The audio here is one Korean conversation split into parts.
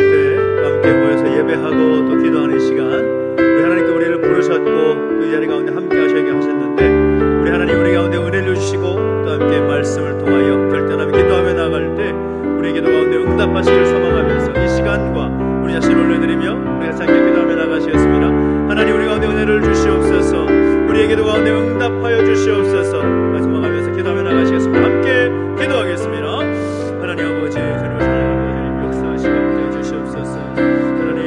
때 함께 모여서 예배하고 또 기도하는 시간, 우리 하나님께 우리를 부르셨고 그 자리 가운데 함께 하시게 하셨는데, 우리 하나님 우리 가운데 은혜를 주시고 또 함께 말씀을 통하여 결단하며 기도하며 나아갈 때 우리 기도 가운데 응답하시길 소망하면서 이 시간과 우리 자신을 올려드리며 우리 같이 함께 기도하며 나가시겠습니다. 하나님 우리 가운데 은혜를 주시옵소서, 우리의 기도 가운데 응답하여 주시옵소서 소망하면서 기도하며 나가시겠습니다. 함께 기도하겠습니다. 하나님 아버지, 주님을 사랑하는 역사하시고 함께 주시옵소서. 하나님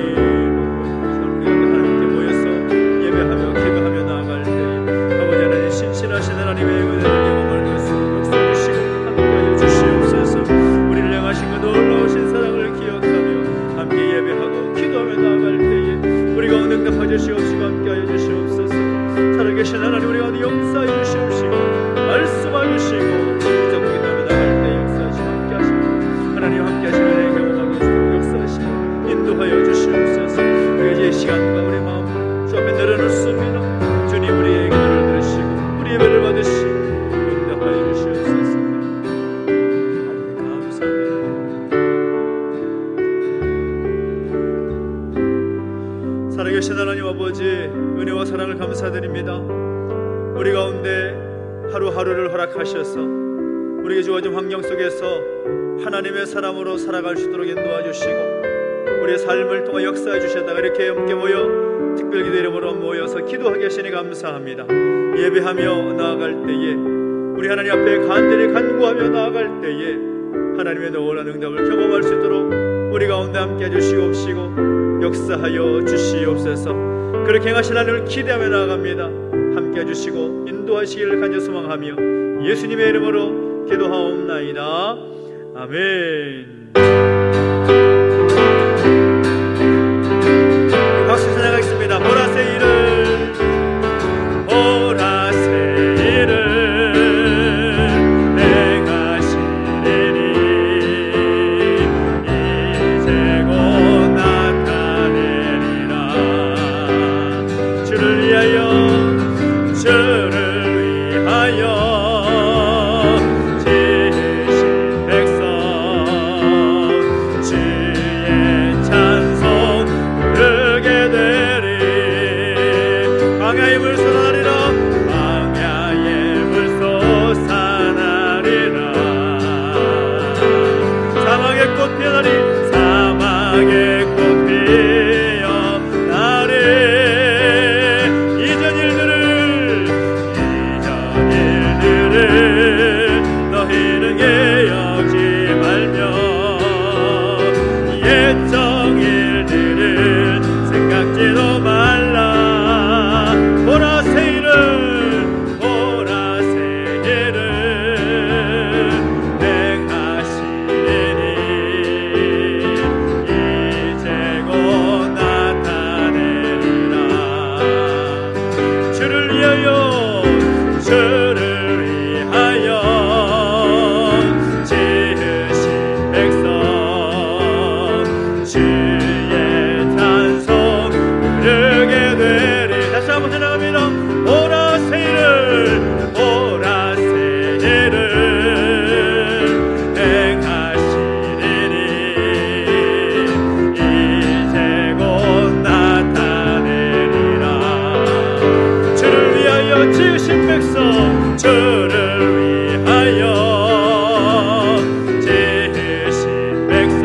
우리 하나님께 모여서 예배하며 기도하며 나아갈 때 아버지 하나님 신실하신 하나님의 은혜를 경험할 것을 역사주시고 함께하여 주시옵소서. 우리를 향하신 그 놀라우신 사랑을 기억하며 함께 예배하고 기도하며 나아갈 때에 우리가 응답하여 주시옵시고 함께하여 주시옵소서. 살아계신 하나님 우리 가운데 역사해 주시옵시고 말씀해 주시고 기도하며 나아갈 때 역사하시고 함께하시고 하나님 함께하시는 은혜 경험하기 위해서 역사하시고 인도하여 주시옵소서. 우리가 이제 이 시간과 우리 마음을 주 앞에 내려놓습니다. 주님 우리의 기도를 들으시고 우리 예배를 받으시고 응답하여 주시옵소서. 하나님 감사합니다. 살아계신 하나님 아버지, 은혜와 사랑을 감사드립니다. 우리 가운데 하루하루를 허락하셔서 우리에게 주어진 환경 속에서 하나님의 사람으로 살아갈 수 있도록 인도해 주시고 우리의 삶을 통해 역사해 주셨다가 이렇게 함께 모여 특별기도 이름으로 모여서 기도하게 하시니 감사합니다. 예배하며 나아갈 때에 우리 하나님 앞에 간절히 간구하며 나아갈 때에 하나님의 놀라운 응답을 경험할 수 있도록 우리 가운데 함께 해주시옵시고 역사하여 주시옵소서. 그렇게 행하신 하나님을 기대하며 나아갑니다. 함께 해주시고 인도하시기를 간절히 소망하며 예수님의 이름으로 기도하옵나이다. 아멘. 박수 찬양하겠습니다. 보라새 이름, 보라새 이름 행하시리니 이제 곧 나타내리라. 주를 위하여 지으신 백성 주의 찬송 부르게 되리. 광야의 물 솟아나리라, 광야의 물 솟아나리라. 사막의 꽃 피어나리, 사막의 꽃 피어나리. 이전 일들을 너희는 기억지 말며 옛적 일들을 생각지도 말라. 보라새 이름, 보라새 이름 행하시리니 이제 곧 나타내리라. 주를 위하여, 주를 위하여 지으신 백성 주의 찬송 부르게 되리. 다시 한번 전하갑니다. 보라새 이름, 보라새 이름 행하시리니 이제 곧 나타내리라. 주를 위하여 지으신 백성, 주를 위하여 지으신 백성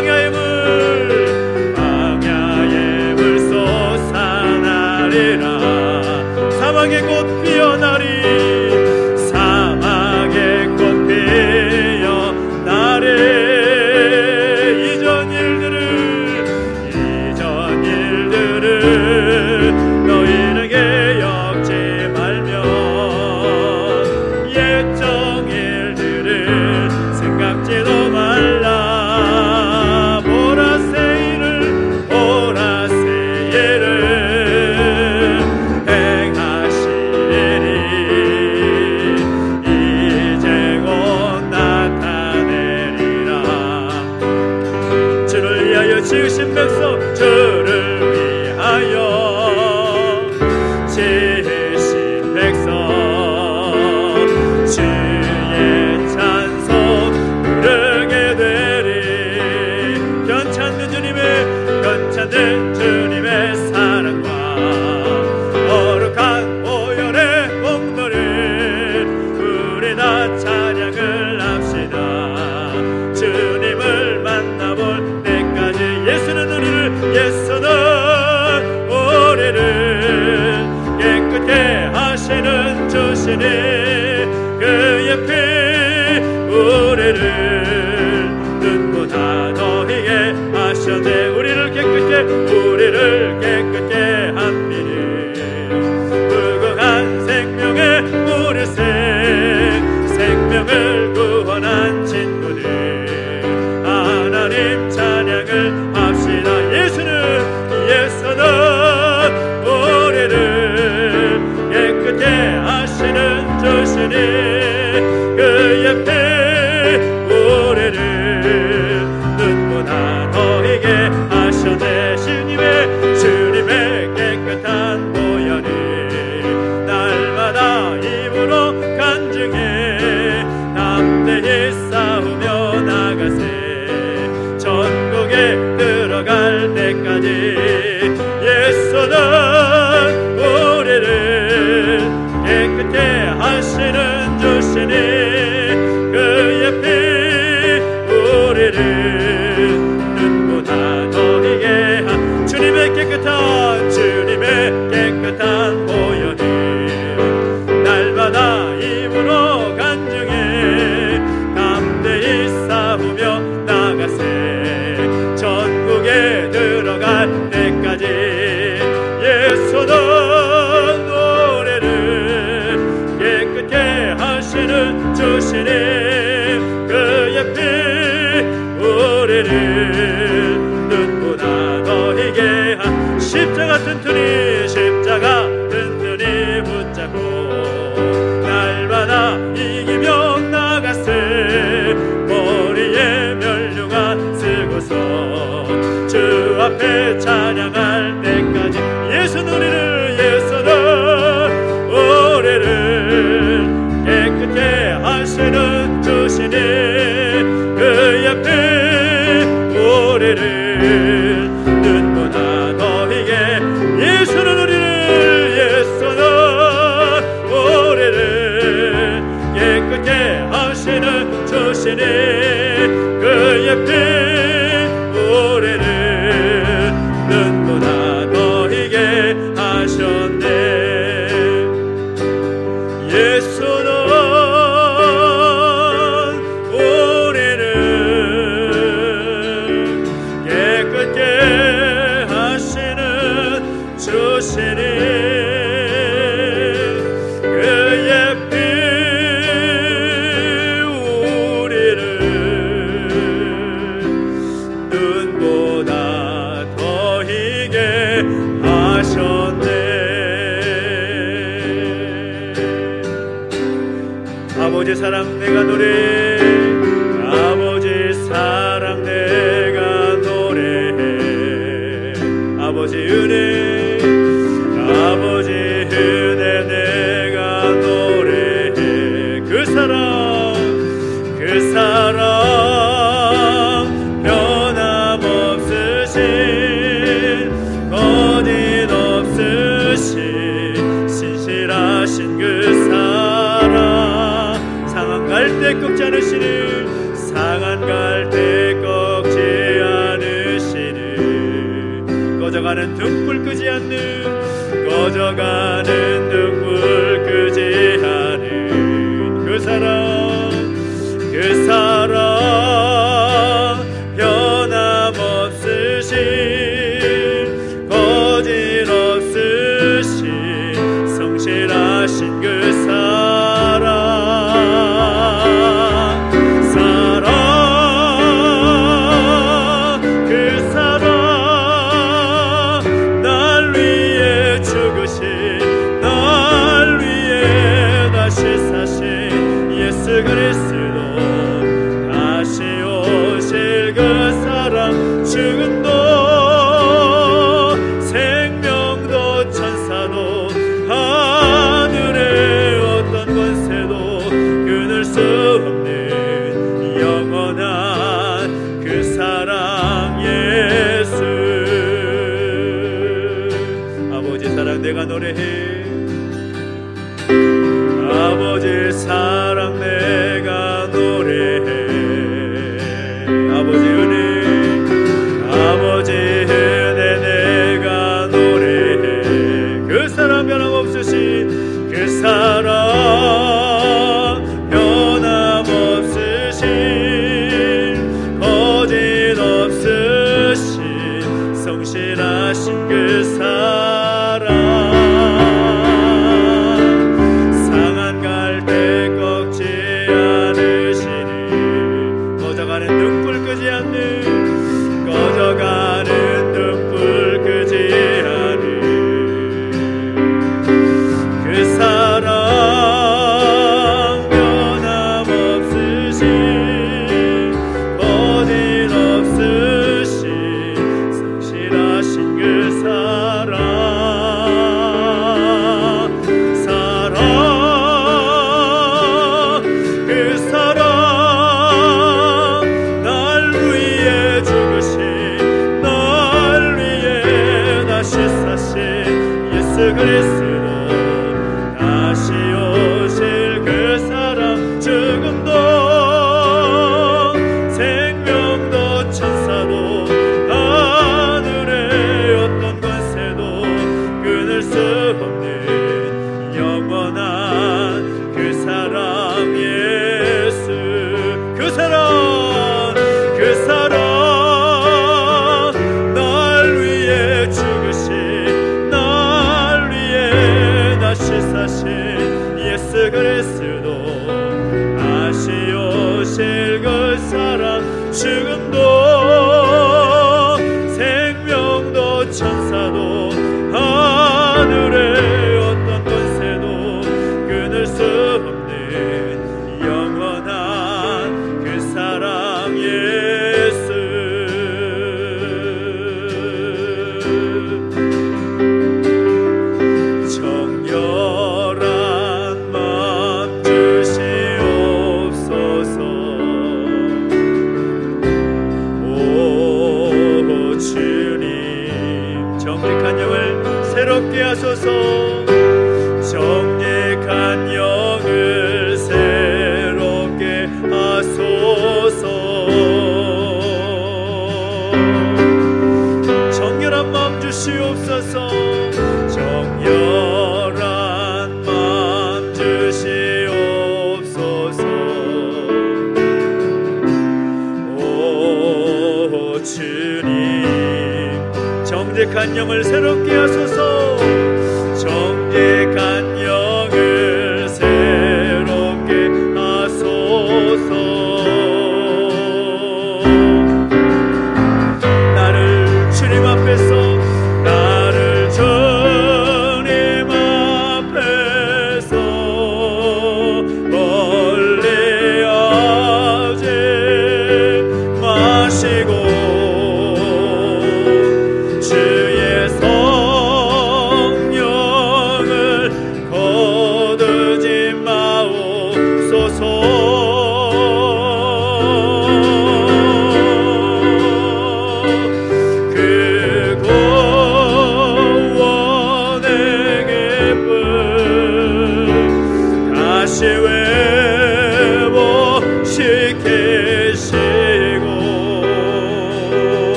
광야의 물 솟아나리라. 사막의 꽃 피어나리. 사막의 꽃 피어나리. 이전 일들을 너희는 기억지 말며 옛적 일들을 생각지도 말라. 보라새 일을 행하시리니 이제 곧 나타내리라. 주를 위하여 지으신 백성, 주를 위하여 지으신 백성, 주의 찬송 부르게 되리. 괜찮은 주님의 사랑과 거룩한 보혈의 공로를 우리 다 찬양을 합시다. 주님을 만나볼 때까지 예수는 우리를 깨끗게 하시는 주시니 그의 피 우리를 눈보다 더 희게 하셨네. 우리를 깨끗게 한 피를 무궁한 생명의 물을 생명을 구원한 친구들 하나님 찬양을 합시다. 예수는 우리를 깨끗게 하시는 주시니 그의 피 우리를 눈보다 더 희게 하셨네. 주님의 깨끗한 보혈을 날마다 입으로 간증해 담대히 싸우며 나가세. 전국에 들어갈 때까지 예수는 우리를 깨끗게 하시는 주시니 그의 피 우리를 눈보다 더 희게 주님의 깨끗한 보혈을 날마다 입으로 간증해 담대히 싸우며 나가세. 전국에 들어갈 때까지 예수는 우리를 깨끗게 하시는 주시니 그의 피 우리를 눈보다 더 희게 십자가 튼튼히 붙잡고 날마다 이기며 나가세. 머리에 면류관 쓰고서 주 앞에 찬양할 때까지 예수는 우리를 깨끗게 하시는 주시니 그의 피 우리를 눈보다 더 희게 예수는 우리를 깨끗게 하시는 주시니 그의 피 우리를 눈보다 더 희게 하셨네. 예수는 우리를 깨끗게 하시는 주시니 그의 피 우리를 눈보다 더 희게 하셨네. 아버지 사랑 내가 노래해. 아버지 사랑 내가 노래해. 아버지 은혜 내가 노래해. 그 사랑 변함없으신 거짓없으신 신실하신 그 사랑 상한 갈 때 꺾지 않으시는 상한 갈 때 꺾지 꺼져가는 등불 끄지 않는 꺼져가는 등불 끄지 않은 그 사랑 변함없으신 거짓없으신 성실하신 그 죽음도 생명도 천사도 하늘의 어떤 권세도 끊을 수 없는 영원한 그 사랑 예수. 아버지 사랑 내가 노래해. 아버지 사랑 내가 노래해. 아버지 은혜 아버지 은혜 내가 노래해. 그 사랑 변함없으신 그 사랑 변함없으신 거짓없으신 성실하신 그 사랑 상한 갈대 꺾지 않으시니 꺼져가는 등불 끄지 않는 꺼져가는 등불 끄지 않은 그 사랑 변함없으신 거짓없으신 성실하신 그 사랑 그 사랑 날 위해 죽으신 날 위해 다시 사신 예수 그리스도 다시 오실 그 사랑 죽음도 생명도 천사도 하늘의 어떤 권세도 끊을 수 없는 영원한 그 사랑 예수. 그 사랑 그 사랑 날 위해 죽으신 날 위해 다시 사신 예수 그리스도 다시 오실 그 사랑 죽음도 생명도 천사도 하늘의 어떤 권세도 끊을 수 없는 영원한 그 사랑 예수. 정결한 마음 주시옵소서. 오 주님 정직한 영을 새롭게 하소서. 정직한 영을 새롭게 하소서. 정결한 마음 주시옵소서. 정결한 마음 주시옵소서. 오 주님 정직한 영을 새롭게 하소서. 정직한 영을 새롭게 하소서. 나를 주님 앞에서 나를 주님 앞에서 멀리하지 마시고 주의 손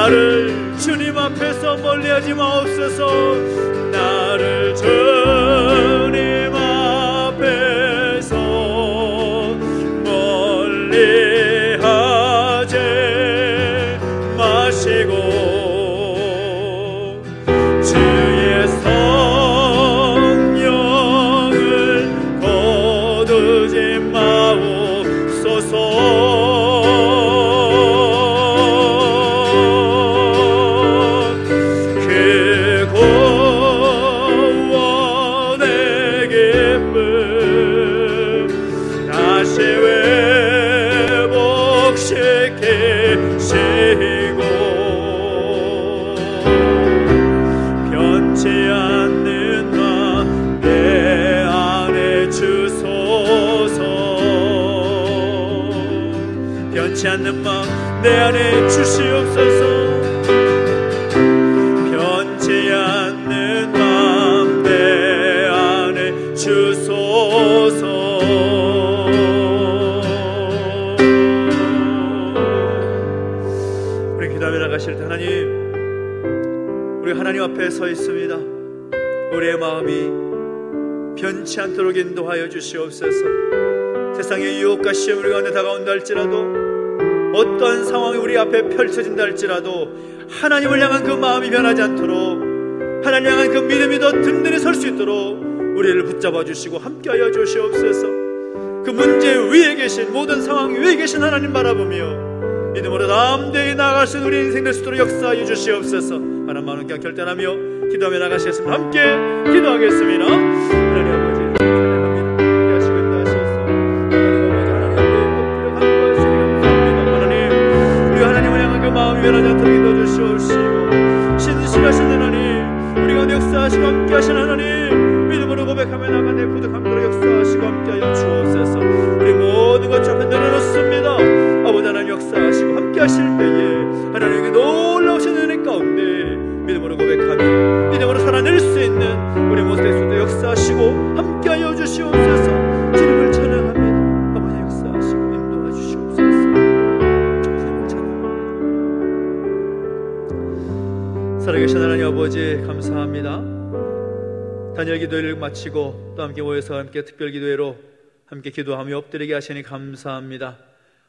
나를 주님 앞에서 멀리하지 마옵소서. 나를 주님 앞에서 멀리하지 마시고 주의 성령을 거두지 마옵소서. 변치 않는 마음 내 안에 주시옵소서. 변치 않는 마음 내 안에 주소서. 우리 기도하며 나가실 때 하나님, 우리 하나님 앞에 서 있습니다. 우리의 마음이 변치 않도록 인도하여 주시옵소서. 세상의 유혹과 시험 우리 가운데 다가온다 할지라도, 어떠한 상황이 우리 앞에 펼쳐진다 할지라도 하나님을 향한 그 마음이 변하지 않도록, 하나님을 향한 그 믿음이 더 든든히 설 수 있도록 우리를 붙잡아 주시고 함께하여 주시옵소서. 그 문제 위에 계신, 모든 상황 위에 계신 하나님 바라보며 믿음으로 담대히 나아갈 수 있는 우리 인생 될 수 있도록 역사하여 주시옵소서. 하나님 마음을 그냥 결단하며 기도하며 나가시겠습니다. 함께 기도하겠습니다. 하나님 아버지 마음이 변하지 않도록 인도해주시옵시고, 신실하신 하나님, 우리 가운데 역사하시고 함께하신 하나님, 믿음으로 고백하며 나가네 부족함으로 역사하시고 함께하여 주옵소서. 우리 모든 것 앞에 내려놓습니다. 아버지 하나님 역사하시고 함께하실 때에 하나님께 놀라우신 은혜 가운데 믿음으로 고백하며 믿음으로 살아낼 수 있는 우리 모습의 수도 역사하시고 함께하여 주시옵소서. 주님을 찬양합니다. 아버지 역사하시고 인도해 주시옵소서. 살아계신 하나님 아버지 감사합니다. 단열 기도회를 마치고 또 함께 모여서 함께 특별 기도회로 함께 기도하며 엎드리게 하시니 감사합니다.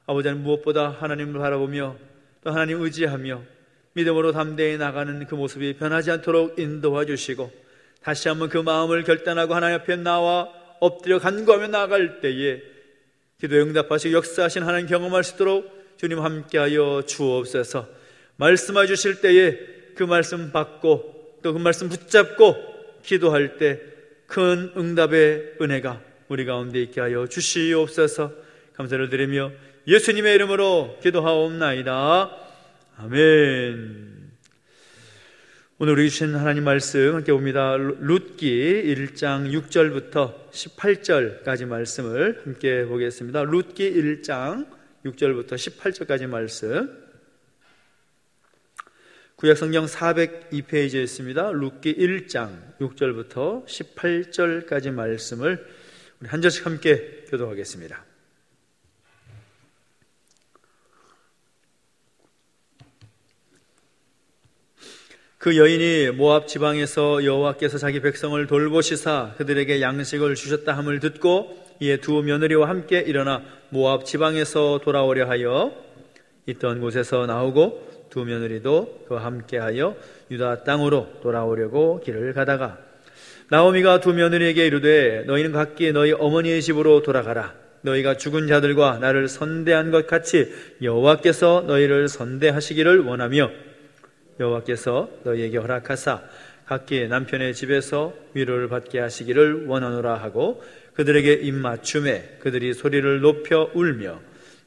아버지는 무엇보다 하나님을 바라보며 또 하나님 의지하며 믿음으로 담대히 나가는 그 모습이 변하지 않도록 인도해 주시고, 다시 한번 그 마음을 결단하고 하나님 앞에 나와 엎드려 간구하며 나아갈 때에 기도에 응답하시고 역사하신 하나님 경험할 수 있도록 주님 함께하여 주옵소서. 말씀해 주실 때에 그 말씀 받고 또 그 말씀 붙잡고 기도할 때 큰 응답의 은혜가 우리 가운데 있게 하여 주시옵소서. 감사를 드리며 예수님의 이름으로 기도하옵나이다. 아멘. 오늘 우리 주신 하나님 말씀 함께 봅니다. 룻기 1장 6절부터 18절까지 말씀을 함께 보겠습니다. 룻기 1장 6절부터 18절까지 말씀, 구약성경 402페이지에 있습니다. 룻기 1장 6절부터 18절까지 말씀을 우리 한 절씩 함께 교독하겠습니다. 그 여인이 모압 지방에서 여호와께서 자기 백성을 돌보시사 그들에게 양식을 주셨다 함을 듣고 이에 두 며느리와 함께 일어나 모압 지방에서 돌아오려 하여 있던 곳에서 나오고 두 며느리도 그와 함께하여 유다 땅으로 돌아오려고 길을 가다가 나오미가 두 며느리에게 이르되 너희는 각기 너희 어머니의 집으로 돌아가라. 너희가 죽은 자들과 나를 선대한 것 같이 여호와께서 너희를 선대하시기를 원하며 여호와께서 너희에게 허락하사 각기 남편의 집에서 위로를 받게 하시기를 원하노라 하고 그들에게 입맞춤에 그들이 소리를 높여 울며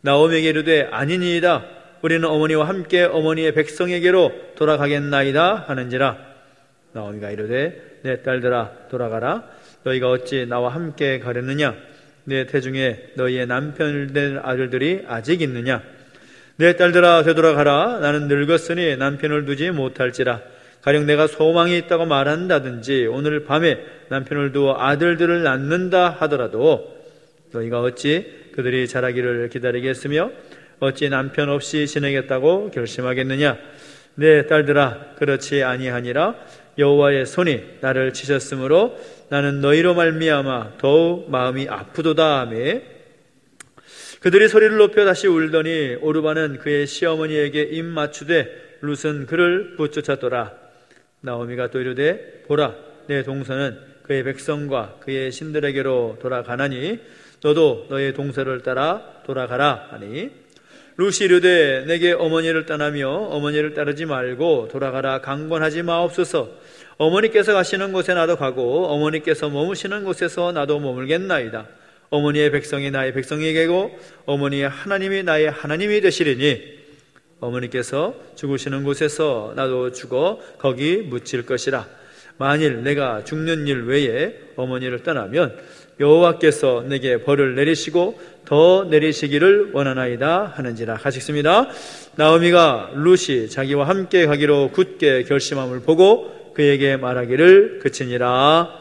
나오미에게 이르되 아니니이다. 우리는 어머니와 함께 어머니의 백성에게로 돌아가겠나이다 하는지라. 나오미가 이르되 내 딸들아 돌아가라. 너희가 어찌 나와 함께 가렸느냐? 내 태중에 너희의 남편 된 아들들이 아직 있느냐? 내 딸들아 되돌아가라. 나는 늙었으니 남편을 두지 못할지라. 가령 내가 소망이 있다고 말한다든지 오늘 밤에 남편을 두어 아들들을 낳는다 하더라도 너희가 어찌 그들이 자라기를 기다리겠으며 어찌 남편 없이 지내겠다고 결심하겠느냐? 내 딸들아 그렇지 아니하니라. 여호와의 손이 나를 치셨으므로 나는 너희로 말미암아 더욱 마음이 아프도다 하매 그들이 소리를 높여 다시 울더니 오르바는 그의 시어머니에게 입 맞추되 룻은 그를 붙쫓았더라. 나오미가 또 이르되 보라 내 동서는 그의 백성과 그의 신들에게로 돌아가나니 너도 너의 동서를 따라 돌아가라 하니 룻이 이르되 내게 어머니를 떠나며 어머니를 따르지 말고 돌아가라 강권하지 마옵소서. 어머니께서 가시는 곳에 나도 가고 어머니께서 머무시는 곳에서 나도 머물겠나이다. 어머니의 백성이 나의 백성이겠고 어머니의 하나님이 나의 하나님이 되시리니 어머니께서 죽으시는 곳에서 나도 죽어 거기 묻힐 것이라. 만일 내가 죽는 일 외에 어머니를 떠나면 여호와께서 내게 벌을 내리시고 더 내리시기를 원하나이다 하는지라. 같이 읽습니다. 나오미가 룻이 자기와 함께 가기로 굳게 결심함을 보고 그에게 말하기를 그치니라.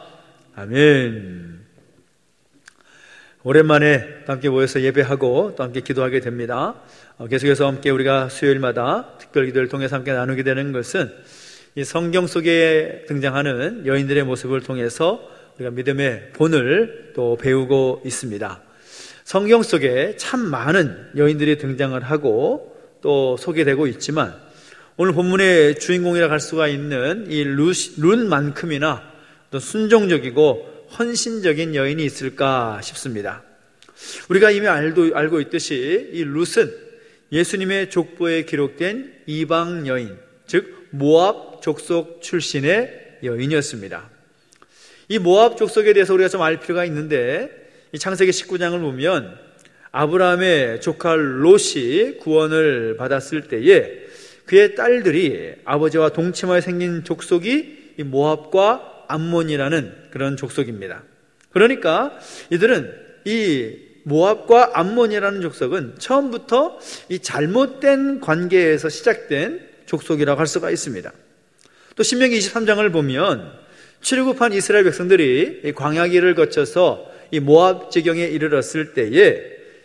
아멘. 오랜만에 함께 모여서 예배하고 또 함께 기도하게 됩니다. 계속해서 함께 우리가 수요일마다 특별 기도를 통해서 함께 나누게 되는 것은 이 성경 속에 등장하는 여인들의 모습을 통해서 우리가 믿음의 본을 또 배우고 있습니다. 성경 속에 참 많은 여인들이 등장을 하고 또 소개되고 있지만 오늘 본문의 주인공이라 할 수가 있는 이 룻만큼이나 또 순종적이고 헌신적인 여인이 있을까 싶습니다. 우리가 이미 알고 있듯이 이 룻은 예수님의 족보에 기록된 이방 여인, 즉 모압 족속 출신의 여인이었습니다. 이 모압 족속에 대해서 우리가 좀 알 필요가 있는데 이 창세기 19장을 보면 아브라함의 조카 롯이 구원을 받았을 때에 그의 딸들이 아버지와 동침하여 생긴 족속이 이 모압과 암몬이라는 그런 족속입니다. 그러니까 이들은 이 모압과 암몬이라는 족속은 처음부터 이 잘못된 관계에서 시작된 족속이라고 할 수가 있습니다. 또 신명기 23장을 보면 출애굽한 이스라엘 백성들이 광야길을 거쳐서 이 모압 지경에 이르렀을 때에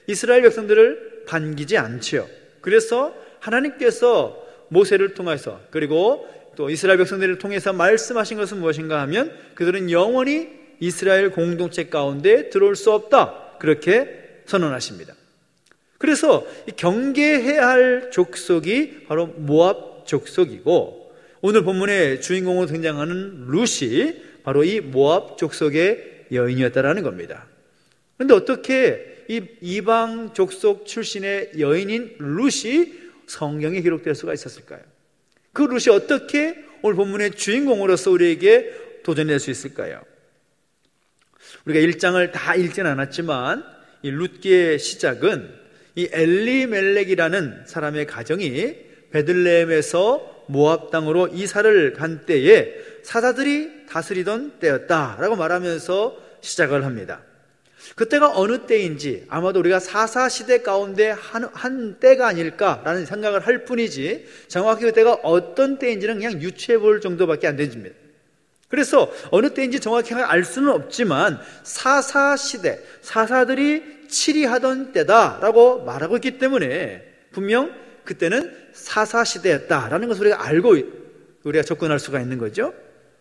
이스라엘 백성들을 반기지 않지요. 그래서 하나님께서 모세를 통해서 그리고 또 이스라엘 백성들을 통해서 말씀하신 것은 무엇인가 하면 그들은 영원히 이스라엘 공동체 가운데 들어올 수 없다, 그렇게 선언하십니다. 그래서 경계해야 할 족속이 바로 모압 족속이고 오늘 본문의 주인공으로 등장하는 룻이 바로 이 모압 족속의 여인이었다라는 겁니다. 그런데 어떻게 이 이방 족속 출신의 여인인 룻이 성경에 기록될 수가 있었을까요? 그 룻이 어떻게 오늘 본문의 주인공으로서 우리에게 도전할 수 있을까요? 우리가 1장을 다 읽지는 않았지만 이 룻기의 시작은 이 엘리멜렉이라는 사람의 가정이 베들레헴에서 모압 땅으로 이사를 간 때에 사자들이 다스리던 때였다라고 말하면서 시작을 합니다. 그때가 어느 때인지 아마도 우리가 사사시대 가운데 한 때가 아닐까라는 생각을 할 뿐이지 정확히 그때가 어떤 때인지는 그냥 유추해 볼 정도밖에 안 됩니다. 그래서 어느 때인지 정확히 알 수는 없지만 사사시대, 사사들이 치리하던 때다라고 말하고 있기 때문에 분명 그때는 사사시대였다라는 것을 우리가 접근할 수가 있는 거죠.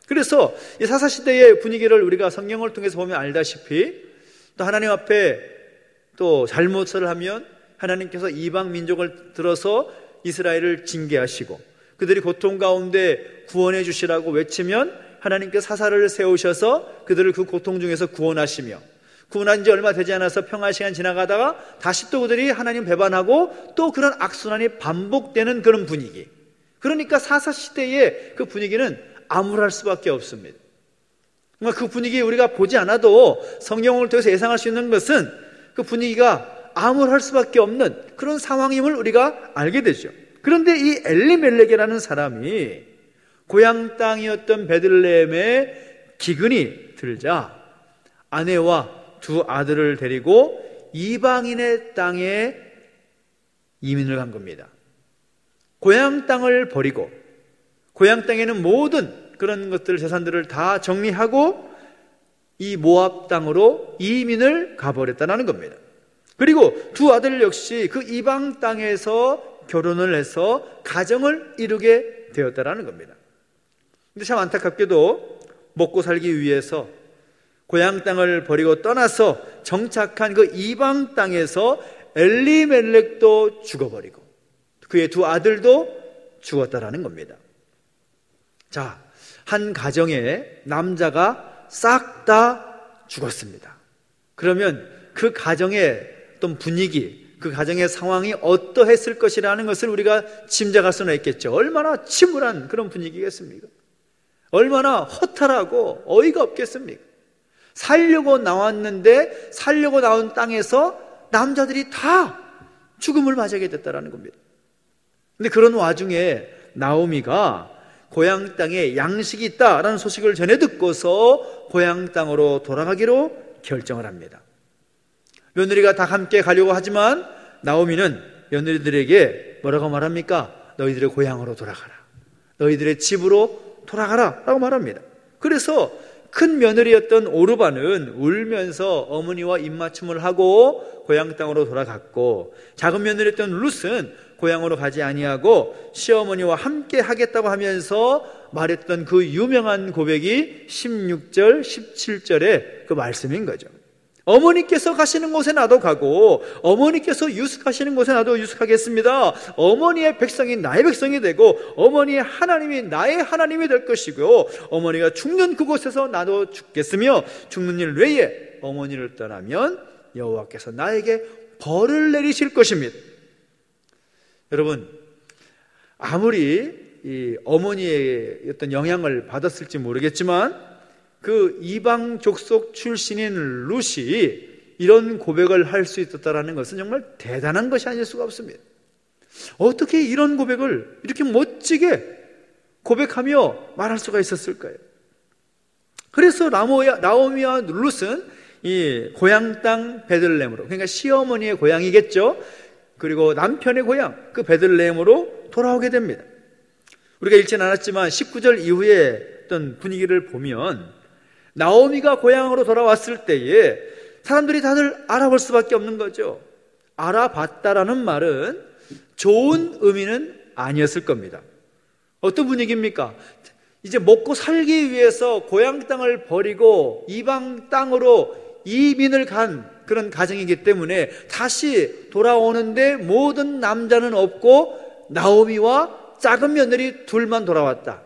그래서 이 사사시대의 분위기를 우리가 성경을 통해서 보면 알다시피 또 하나님 앞에 또 잘못을 하면 하나님께서 이방 민족을 들어서 이스라엘을 징계하시고 그들이 고통 가운데 구원해 주시라고 외치면 하나님께서 사사를 세우셔서 그들을 그 고통 중에서 구원하시며 구원한 지 얼마 되지 않아서 평화 시간 지나가다가 다시 또 그들이 하나님 배반하고 또 그런 악순환이 반복되는 그런 분위기. 그러니까 사사시대의 그 분위기는 암울할 수밖에 없습니다. 그 분위기 우리가 보지 않아도 성경을 통해서 예상할 수 있는 것은 그 분위기가 암울할 수밖에 없는 그런 상황임을 우리가 알게 되죠. 그런데 이 엘리멜렉이라는 사람이 고향 땅이었던 베들레헴에 기근이 들자 아내와 두 아들을 데리고 이방인의 땅에 이민을 간 겁니다. 고향 땅을 버리고 고향 땅에는 모든 그런 것들, 재산들을 다 정리하고 이 모압 땅으로 이민을 가버렸다는 겁니다. 그리고 두 아들 역시 그 이방 땅에서 결혼을 해서 가정을 이루게 되었다라는 겁니다. 근데 참 안타깝게도 먹고 살기 위해서 고향 땅을 버리고 떠나서 정착한 그 이방 땅에서 엘리멜렉도 죽어버리고 그의 두 아들도 죽었다라는 겁니다. 자, 한 가정에 남자가 싹 다 죽었습니다. 그러면 그 가정의 어떤 분위기, 그 가정의 상황이 어떠했을 것이라는 것을 우리가 짐작할 수는 있겠죠. 얼마나 침울한 그런 분위기겠습니까? 얼마나 허탈하고 어이가 없겠습니까? 살려고 나왔는데 살려고 나온 땅에서 남자들이 다 죽음을 맞이하게 됐다는 겁니다. 근데 그런 와중에 나오미가 고향 땅에 양식이 있다라는 소식을 전해 듣고서 고향 땅으로 돌아가기로 결정을 합니다. 며느리가 다 함께 가려고 하지만 나오미는 며느리들에게 뭐라고 말합니까? 너희들의 고향으로 돌아가라. 너희들의 집으로 돌아가라 라고 말합니다. 그래서 큰 며느리였던 오르바는 울면서 어머니와 입맞춤을 하고 고향 땅으로 돌아갔고, 작은 며느리였던 룻은 고향으로 가지 아니하고 시어머니와 함께 하겠다고 하면서 말했던 그 유명한 고백이 16절, 17절의 그 말씀인 거죠. 어머니께서 가시는 곳에 나도 가고 어머니께서 유숙하시는 곳에 나도 유숙하겠습니다. 어머니의 백성이 나의 백성이 되고 어머니의 하나님이 나의 하나님이 될 것이고, 어머니가 죽는 그곳에서 나도 죽겠으며 죽는 일 외에 어머니를 떠나면 여호와께서 나에게 벌을 내리실 것입니다. 여러분, 아무리 이 어머니의 어떤 영향을 받았을지 모르겠지만 그 이방 족속 출신인 룻이 이런 고백을 할 수 있었다는 것은 정말 대단한 것이 아닐 수가 없습니다. 어떻게 이런 고백을 이렇게 멋지게 고백하며 말할 수가 있었을까요? 그래서 나오미와 룻은 이 고향 땅 베들레헴으로, 그러니까 시어머니의 고향이겠죠. 그리고 남편의 고향 그 베들레헴으로 돌아오게 됩니다. 우리가 읽지는 않았지만 19절 이후에 어떤 분위기를 보면 나오미가 고향으로 돌아왔을 때에 사람들이 다들 알아볼 수밖에 없는 거죠. 알아봤다라는 말은 좋은 의미는 아니었을 겁니다. 어떤 분위기입니까? 이제 먹고 살기 위해서 고향 땅을 버리고 이방 땅으로 이민을 간 그런 가정이기 때문에 다시 돌아오는데 모든 남자는 없고 나오미와 작은 며느리 둘만 돌아왔다.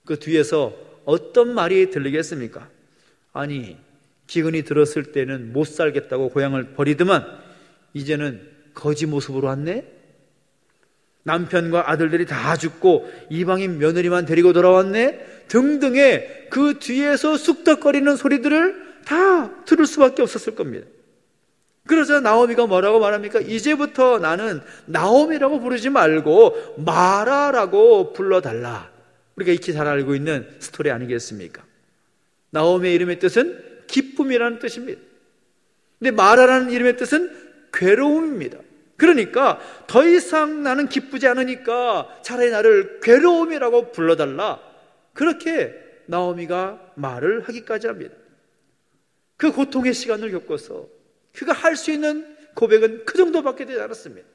그 뒤에서 어떤 말이 들리겠습니까? 아니, 기근이 들었을 때는 못 살겠다고 고향을 버리더만 이제는 거지 모습으로 왔네? 남편과 아들들이 다 죽고 이방인 며느리만 데리고 돌아왔네? 등등의 그 뒤에서 쑥덕거리는 소리들을 다 들을 수밖에 없었을 겁니다. 그러자 나오미가 뭐라고 말합니까? 이제부터 나는 나오미라고 부르지 말고 마라라고 불러달라. 우리가 익히 잘 알고 있는 스토리 아니겠습니까? 나오미의 이름의 뜻은 기쁨이라는 뜻입니다. 근데 마라라는 이름의 뜻은 괴로움입니다. 그러니까 더 이상 나는 기쁘지 않으니까 차라리 나를 괴로움이라고 불러달라. 그렇게 나오미가 말을 하기까지 합니다. 그 고통의 시간을 겪어서 그가 할 수 있는 고백은 그 정도밖에 되지 않았습니다.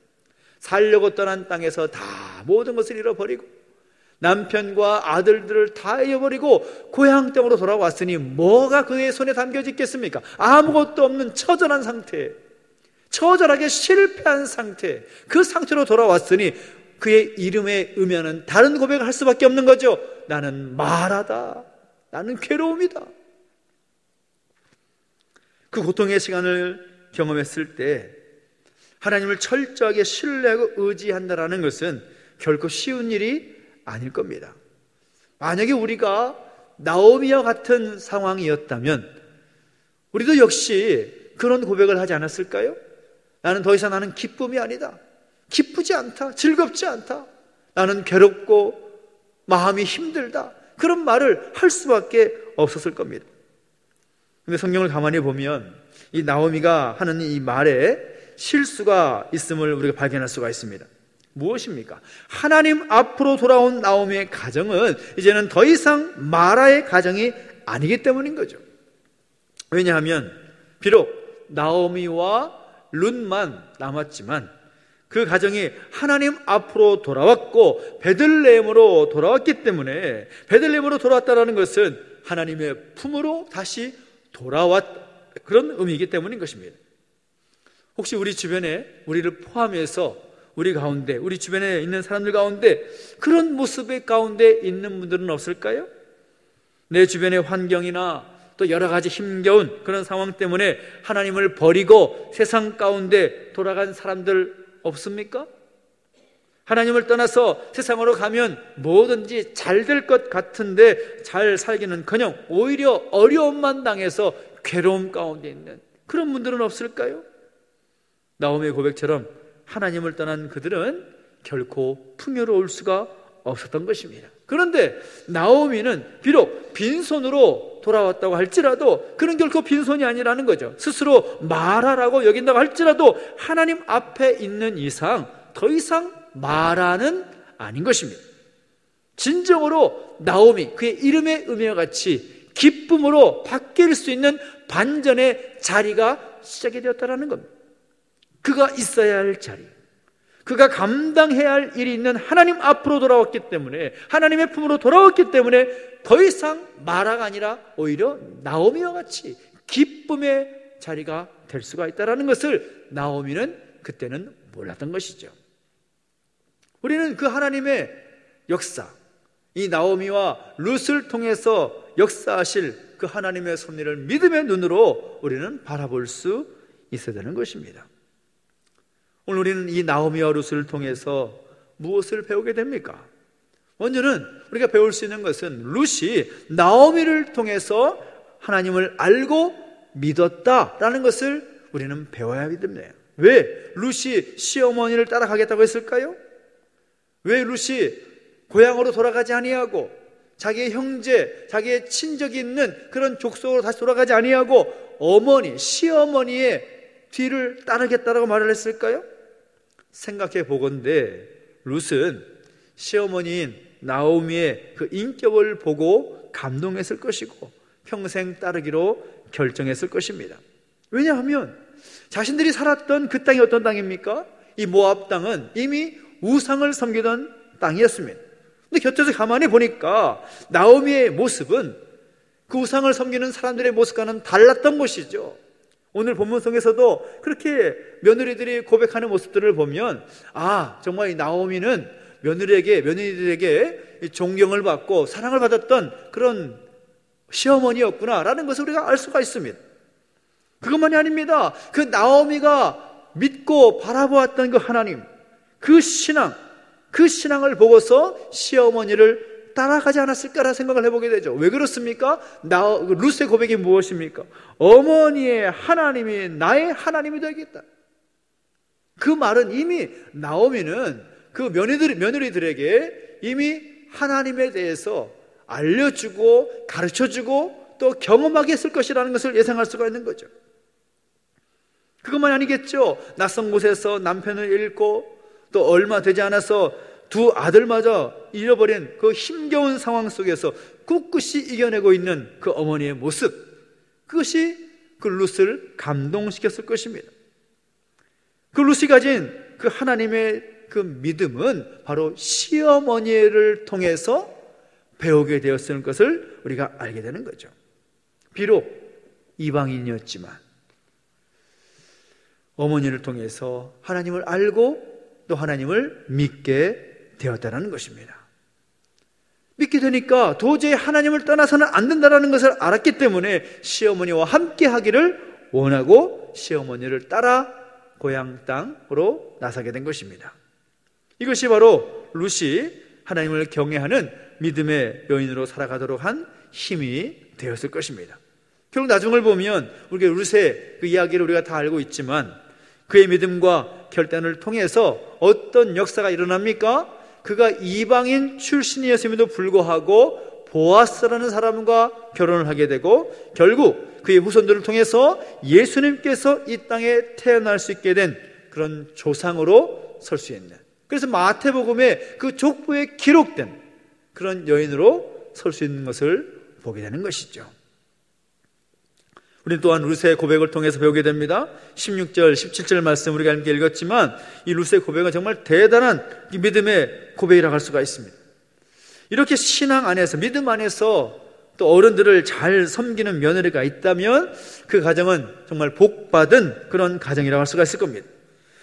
살려고 떠난 땅에서 다 모든 것을 잃어버리고 남편과 아들들을 다 잃어버리고 고향 땅으로 돌아왔으니 뭐가 그의 손에 담겨져 있겠습니까? 아무것도 없는 처절한 상태, 처절하게 실패한 상태, 그 상태로 돌아왔으니 그의 이름에 의미하는 다른 고백을 할 수밖에 없는 거죠. 나는 마라다. 나는 괴로움이다. 그 고통의 시간을 경험했을 때 하나님을 철저하게 신뢰하고 의지한다라는 것은 결코 쉬운 일이 아닐 겁니다. 만약에 우리가 나오미와 같은 상황이었다면 우리도 역시 그런 고백을 하지 않았을까요? 나는 더 이상 나는 기쁨이 아니다. 기쁘지 않다. 즐겁지 않다. 나는 괴롭고 마음이 힘들다. 그런 말을 할 수밖에 없었을 겁니다. 근데 성경을 가만히 보면 이 나오미가 하는 이 말에 실수가 있음을 우리가 발견할 수가 있습니다. 무엇입니까? 하나님 앞으로 돌아온 나오미의 가정은 이제는 더 이상 마라의 가정이 아니기 때문인 거죠. 왜냐하면 비록 나오미와 룻만 남았지만 그 가정이 하나님 앞으로 돌아왔고 베들레헴으로 돌아왔기 때문에, 베들레헴으로 돌아왔다는 것은 하나님의 품으로 다시 돌아왔, 그런 의미이기 때문인 것입니다. 혹시 우리 주변에, 우리를 포함해서 우리 가운데, 우리 주변에 있는 사람들 가운데 그런 모습의 가운데 있는 분들은 없을까요? 내 주변의 환경이나 또 여러 가지 힘겨운 그런 상황 때문에 하나님을 버리고 세상 가운데 돌아간 사람들 없습니까? 하나님을 떠나서 세상으로 가면 뭐든지 잘 될 것 같은데 잘 살기는커녕 오히려 어려움만 당해서 괴로움 가운데 있는 그런 분들은 없을까요? 나오미의 고백처럼 하나님을 떠난 그들은 결코 풍요로울 수가 없었던 것입니다. 그런데 나오미는 비록 빈손으로 돌아왔다고 할지라도 그는 결코 빈손이 아니라는 거죠. 스스로 마라라고 여긴다고 할지라도 하나님 앞에 있는 이상 더 이상 마라는 아닌 것입니다. 진정으로 나오미, 그의 이름의 의미와 같이 기쁨으로 바뀔 수 있는 반전의 자리가 시작이 되었다는 겁니다. 그가 있어야 할 자리, 그가 감당해야 할 일이 있는 하나님 앞으로 돌아왔기 때문에, 하나님의 품으로 돌아왔기 때문에 더 이상 마라가 아니라 오히려 나오미와 같이 기쁨의 자리가 될 수가 있다는 것을 나오미는 그때는 몰랐던 것이죠. 우리는 그 하나님의 역사, 이 나오미와 룻을 통해서 역사하실 그 하나님의 섭리를 믿음의 눈으로 우리는 바라볼 수 있어야 되는 것입니다. 오늘 우리는 이 나오미와 룻을 통해서 무엇을 배우게 됩니까? 먼저는 우리가 배울 수 있는 것은 룻이 나오미를 통해서 하나님을 알고 믿었다라는 것을 우리는 배워야 됩니다. 왜 룻이 시어머니를 따라가겠다고 했을까요? 왜 룻이 고향으로 돌아가지 아니하고 자기의 형제, 자기의 친족이 있는 그런 족속으로 다시 돌아가지 아니하고 어머니, 시어머니의 뒤를 따르겠다라고 말을 했을까요? 생각해 보건대 룻은 시어머니인 나오미의 그 인격을 보고 감동했을 것이고 평생 따르기로 결정했을 것입니다. 왜냐하면 자신들이 살았던 그 땅이 어떤 땅입니까? 이 모압 땅은 이미 우상을 섬기던 땅이었습니다. 근데 곁에서 가만히 보니까 나오미의 모습은 그 우상을 섬기는 사람들의 모습과는 달랐던 것이죠. 오늘 본문성에서도 그렇게 며느리들이 고백하는 모습들을 보면, 아, 정말 이 나오미는 며느리들에게 존경을 받고 사랑을 받았던 그런 시어머니였구나 라는 것을 우리가 알 수가 있습니다. 그것만이 아닙니다. 그 나오미가 믿고 바라보았던 그 하나님, 그 신앙을 보고서 시어머니를 따라가지 않았을까라는 생각을 해보게 되죠. 왜 그렇습니까? 룻의 고백이 무엇입니까? 어머니의 하나님이 나의 하나님이 되겠다. 그 말은 이미 나오미는 그 며느리들에게 이미 하나님에 대해서 알려주고 가르쳐주고 또 경험하게 했을 것이라는 것을 예상할 수가 있는 거죠. 그것만 아니겠죠. 낯선 곳에서 남편을 잃고 또 얼마 되지 않아서 두 아들마저 잃어버린 그 힘겨운 상황 속에서 꿋꿋이 이겨내고 있는 그 어머니의 모습, 그것이 그 룻을 감동시켰을 것입니다. 그 룻이 가진 그 하나님의 그 믿음은 바로 시어머니를 통해서 배우게 되었을 것을 우리가 알게 되는 거죠. 비록 이방인이었지만 어머니를 통해서 하나님을 알고 또 하나님을 믿게 되었다는 것입니다. 믿게 되니까 도저히 하나님을 떠나서는 안 된다는 것을 알았기 때문에 시어머니와 함께 하기를 원하고 시어머니를 따라 고향 땅으로 나서게 된 것입니다. 이것이 바로 룻이 하나님을 경외하는 믿음의 여인으로 살아가도록 한 힘이 되었을 것입니다. 결국 나중을 보면 우리가 룻의 그 이야기를 우리가 다 알고 있지만 그의 믿음과 결단을 통해서 어떤 역사가 일어납니까? 그가 이방인 출신이었음에도 불구하고 보아스라는 사람과 결혼을 하게 되고 결국 그의 후손들을 통해서 예수님께서 이 땅에 태어날 수 있게 된 그런 조상으로 설 수 있는, 그래서 마태복음에 그 족보에 기록된 그런 여인으로 설 수 있는 것을 보게 되는 것이죠. 우리 또한 룻의 고백을 통해서 배우게 됩니다. 16절, 17절 말씀 우리가 함께 읽었지만 이 룻의 고백은 정말 대단한 믿음의 고백이라고 할 수가 있습니다. 이렇게 신앙 안에서, 믿음 안에서 또 어른들을 잘 섬기는 며느리가 있다면 그 가정은 정말 복받은 그런 가정이라고 할 수가 있을 겁니다.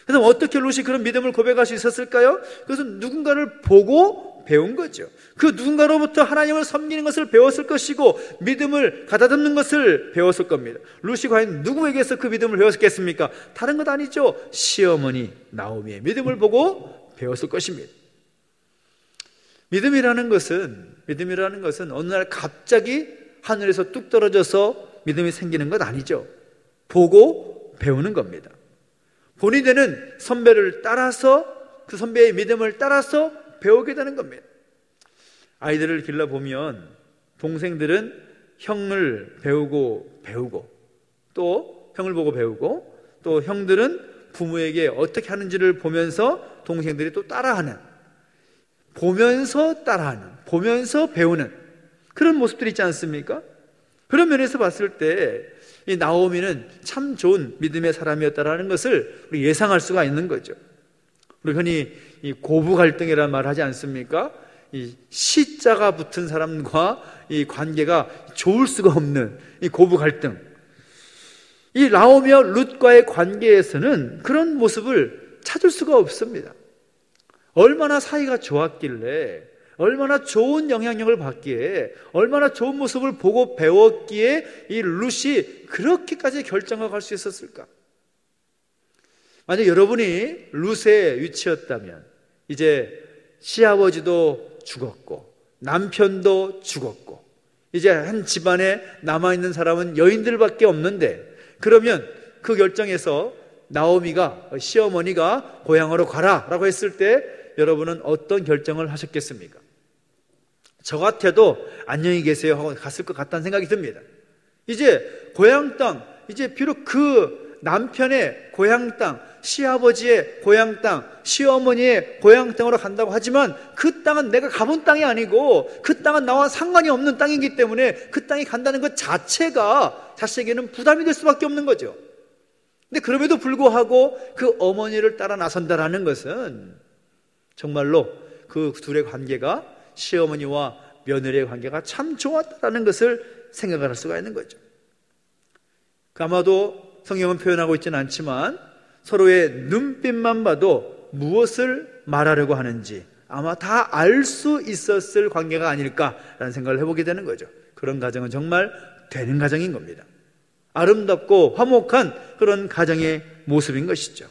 그래서 어떻게 룻이 그런 믿음을 고백할 수 있었을까요? 그것은 누군가를 보고 배운 거죠. 그 누군가로부터 하나님을 섬기는 것을 배웠을 것이고 믿음을 가다듬는 것을 배웠을 겁니다. 룻이 과연 누구에게서 그 믿음을 배웠겠습니까? 다른 것 아니죠. 시어머니 나오미의 믿음을 보고 배웠을 것입니다. 믿음이라는 것은 어느 날 갑자기 하늘에서 뚝 떨어져서 믿음이 생기는 것 아니죠. 보고 배우는 겁니다. 본이 되는 선배를 따라서, 그 선배의 믿음을 따라서 배우게 되는 겁니다. 아이들을 길러보면 동생들은 형을 배우고 또 형을 보고 배우고, 또 형들은 부모에게 어떻게 하는지를 보면서 동생들이 또 따라하는, 보면서 따라하는, 보면서 배우는 그런 모습들이 있지 않습니까? 그런 면에서 봤을 때 이 나오미는 참 좋은 믿음의 사람이었다라는 것을 우리 예상할 수가 있는 거죠. 우리 흔히 이 고부 갈등이라는 말을 하지 않습니까? 이 시자가 붙은 사람과 이 관계가 좋을 수가 없는 이 고부 갈등. 이 나오미와 룻과의 관계에서는 그런 모습을 찾을 수가 없습니다. 얼마나 사이가 좋았길래, 얼마나 좋은 영향력을 받기에, 얼마나 좋은 모습을 보고 배웠기에 이 룻이 그렇게까지 결정하고 갈 수 있었을까? 만약 여러분이 룻의 위치였다면 이제 시아버지도 죽었고 남편도 죽었고 이제 한 집안에 남아있는 사람은 여인들밖에 없는데, 그러면 그 결정에서 나오미가, 시어머니가 고향으로 가라 라고 했을 때 여러분은 어떤 결정을 하셨겠습니까? 저 같아도 안녕히 계세요 하고 갔을 것 같다는 생각이 듭니다. 이제 고향 땅, 이제 비록 그 남편의 고향 땅, 시아버지의 고향 땅, 시어머니의 고향 땅으로 간다고 하지만 그 땅은 내가 가본 땅이 아니고 그 땅은 나와 상관이 없는 땅이기 때문에 그 땅에 간다는 것 자체가 자식에게는 부담이 될 수밖에 없는 거죠. 근데 그럼에도 불구하고 그 어머니를 따라 나선다라는 것은 정말로 그 둘의 관계가, 시어머니와 며느리의 관계가 참 좋았다는 것을 생각할 수가 있는 거죠. 아마도 성경은 표현하고 있지는 않지만 서로의 눈빛만 봐도 무엇을 말하려고 하는지 아마 다 알 수 있었을 관계가 아닐까라는 생각을 해보게 되는 거죠. 그런 가정은 정말 되는 가정인 겁니다. 아름답고 화목한 그런 가정의 모습인 것이죠.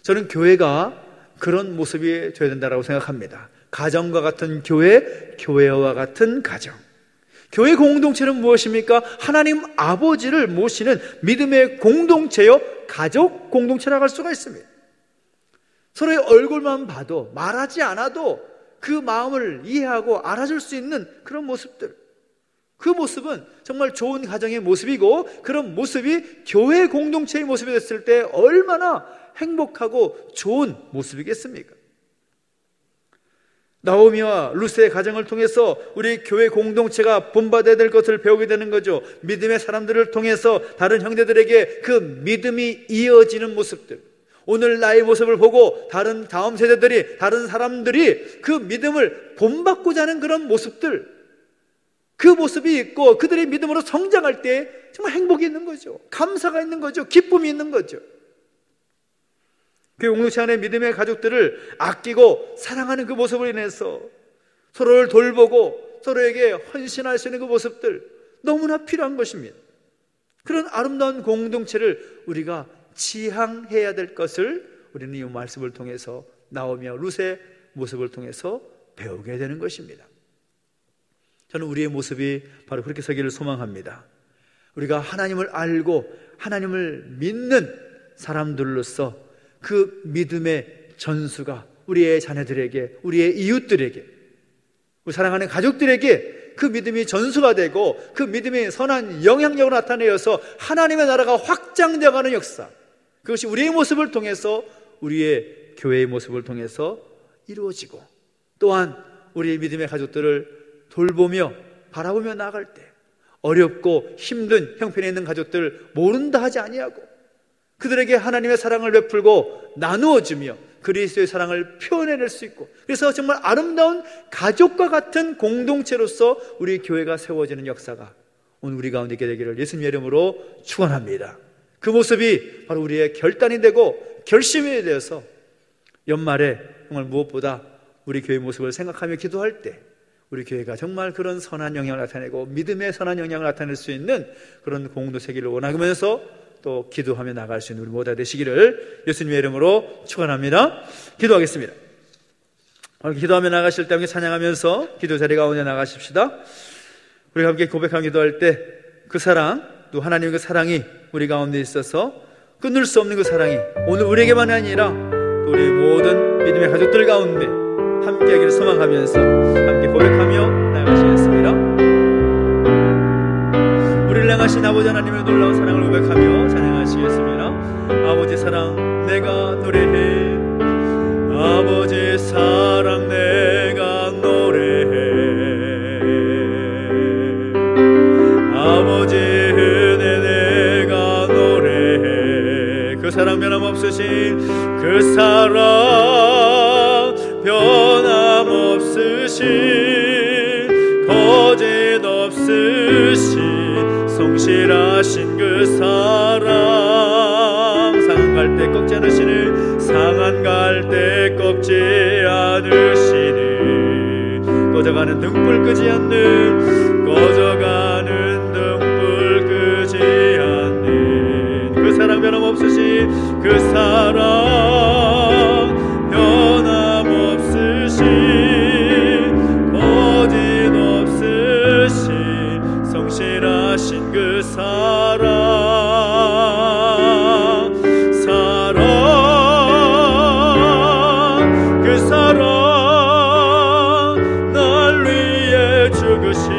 저는 교회가 그런 모습이 되어야 된다고 생각합니다. 가정과 같은 교회, 교회와 같은 가정. 교회 공동체는 무엇입니까? 하나님 아버지를 모시는 믿음의 공동체요, 가족 공동체라고 할 수가 있습니다. 서로의 얼굴만 봐도, 말하지 않아도 그 마음을 이해하고 알아줄 수 있는 그런 모습들. 그 모습은 정말 좋은 가정의 모습이고, 그런 모습이 교회 공동체의 모습이 됐을 때 얼마나 행복하고 좋은 모습이겠습니까? 나오미와 룻의 가정을 통해서 우리 교회 공동체가 본받아야 될 것을 배우게 되는 거죠. 믿음의 사람들을 통해서 다른 형제들에게 그 믿음이 이어지는 모습들, 오늘 나의 모습을 보고 다음 세대들이, 다른 사람들이 그 믿음을 본받고자 하는 그런 모습들, 그 모습이 있고 그들의 믿음으로 성장할 때 정말 행복이 있는 거죠. 감사가 있는 거죠. 기쁨이 있는 거죠. 그 공동체 안에 믿음의 가족들을 아끼고 사랑하는 그 모습으로 인해서 서로를 돌보고 서로에게 헌신할 수 있는 그 모습들, 너무나 필요한 것입니다. 그런 아름다운 공동체를 우리가 지향해야 될 것을 우리는 이 말씀을 통해서, 나오미와 룻의 모습을 통해서 배우게 되는 것입니다. 저는 우리의 모습이 바로 그렇게 서기를 소망합니다. 우리가 하나님을 알고 하나님을 믿는 사람들로서 그 믿음의 전수가 우리의 자녀들에게, 우리의 이웃들에게, 우리 사랑하는 가족들에게 그 믿음이 전수가 되고 그 믿음이 선한 영향력을 나타내어서 하나님의 나라가 확장되어가는 역사, 그것이 우리의 모습을 통해서, 우리의 교회의 모습을 통해서 이루어지고, 또한 우리의 믿음의 가족들을 돌보며 바라보며 나아갈 때 어렵고 힘든 형편에 있는 가족들 모른다 하지 아니하고 그들에게 하나님의 사랑을 베풀고 나누어주며 그리스도의 사랑을 표현해낼 수 있고, 그래서 정말 아름다운 가족과 같은 공동체로서 우리 교회가 세워지는 역사가 오늘 우리 가운데 있게 되기를 예수님의 이름으로 축원합니다. 그 모습이 바로 우리의 결단이 되고 결심이 되어서 연말에 정말 무엇보다 우리 교회 모습을 생각하며 기도할 때 우리 교회가 정말 그런 선한 영향을 나타내고 믿음의 선한 영향을 나타낼 수 있는 그런 공동체기를 원하면서 또 기도하며 나갈 수 있는 우리 모두가 되시기를 예수님의 이름으로 축원합니다. 기도하겠습니다. 기도하며 나가실 때 함께 찬양하면서 기도 자리 가운데 나가십시다. 우리가 함께 고백하며 기도할 때 그 사랑, 또 하나님의 그 사랑이 우리 가운데 있어서 끊을 수 없는 그 사랑이 오늘 우리에게만 아니라 또 우리 모든 믿음의 가족들 가운데 함께 하기를 소망하면서 함께 고백하며 나가시겠습니다. 우리를 향하신 아버지 하나님의 놀라운 사랑을 고백하며 찬양하시겠습니다. 아버지 사랑 내가 노래해, 아버지 사랑 내가 노래해, 아버지 은혜 내가 노래해. 그 사랑 변함없으신 그 사랑 변함없으신 거짓 없으신 성실하신 그 사랑, 상한 갈 때 꺾지 않으시는, 상한 갈 때 꺾지 않으시는, 꺼져가는 등불 끄지 않는, 꺼져가는 등불 끄지 않는 그 사랑 변함없으신 그 사랑 변함없으신 거짓 없으신 성실하신 그 사랑, 사랑, 그 사랑 날 위해 죽으신,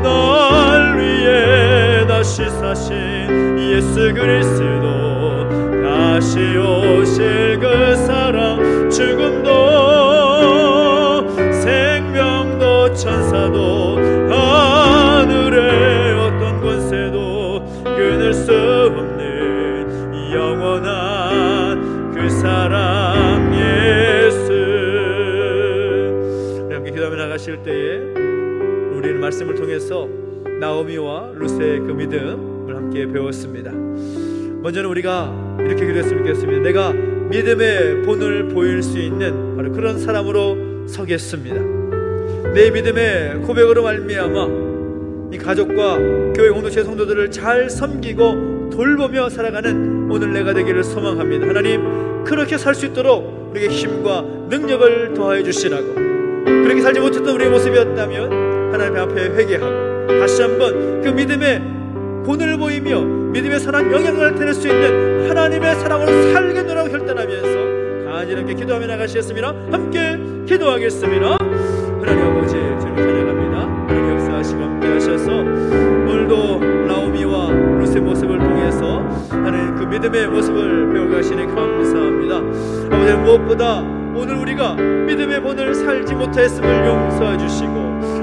날 위해 다시 사신 예수 그리스도, 다시 오실 그 사랑, 죽음도 생명도 천사도 하늘의 어떤 권세도 끊을 수 없는 영원한 그 사랑 예수. 함께 기도하며 나가실 때에 우리는 말씀을 통해서 나오미와 루세의 그 믿음을 함께 배웠습니다. 먼저는 우리가 이렇게 기도했으면 좋겠습니다. 내가 믿음의 본을 보일 수 있는 바로 그런 사람으로 서겠습니다. 내 믿음의 고백으로 말미암아 이 가족과 교회 공동체 성도들을 잘 섬기고 돌보며 살아가는 오늘 내가 되기를 소망합니다. 하나님, 그렇게 살 수 있도록 우리에게 힘과 능력을 더하여 주시라고, 그렇게 살지 못했던 우리의 모습이었다면 하나님 앞에 회개하고 다시 한번 그 믿음의 본을 보이며 믿음의 선한 영향을 나타낼 수 있는 하나님의 사랑으로 살겠노라고 결단하면서 간절하게 기도하며 나가시겠습니다. 함께 기도하겠습니다. 하나님 아버지, 주님 찬양합니다. 하나님 역사하시고 함께 하셔서 오늘도 나오미와 루스의 모습을 통해서 하나님 그 믿음의 모습을 배워가시니 감사합니다. 아버지, 무엇보다 오늘 우리가 믿음의 본을 살지 못했음을 용서해 주시고,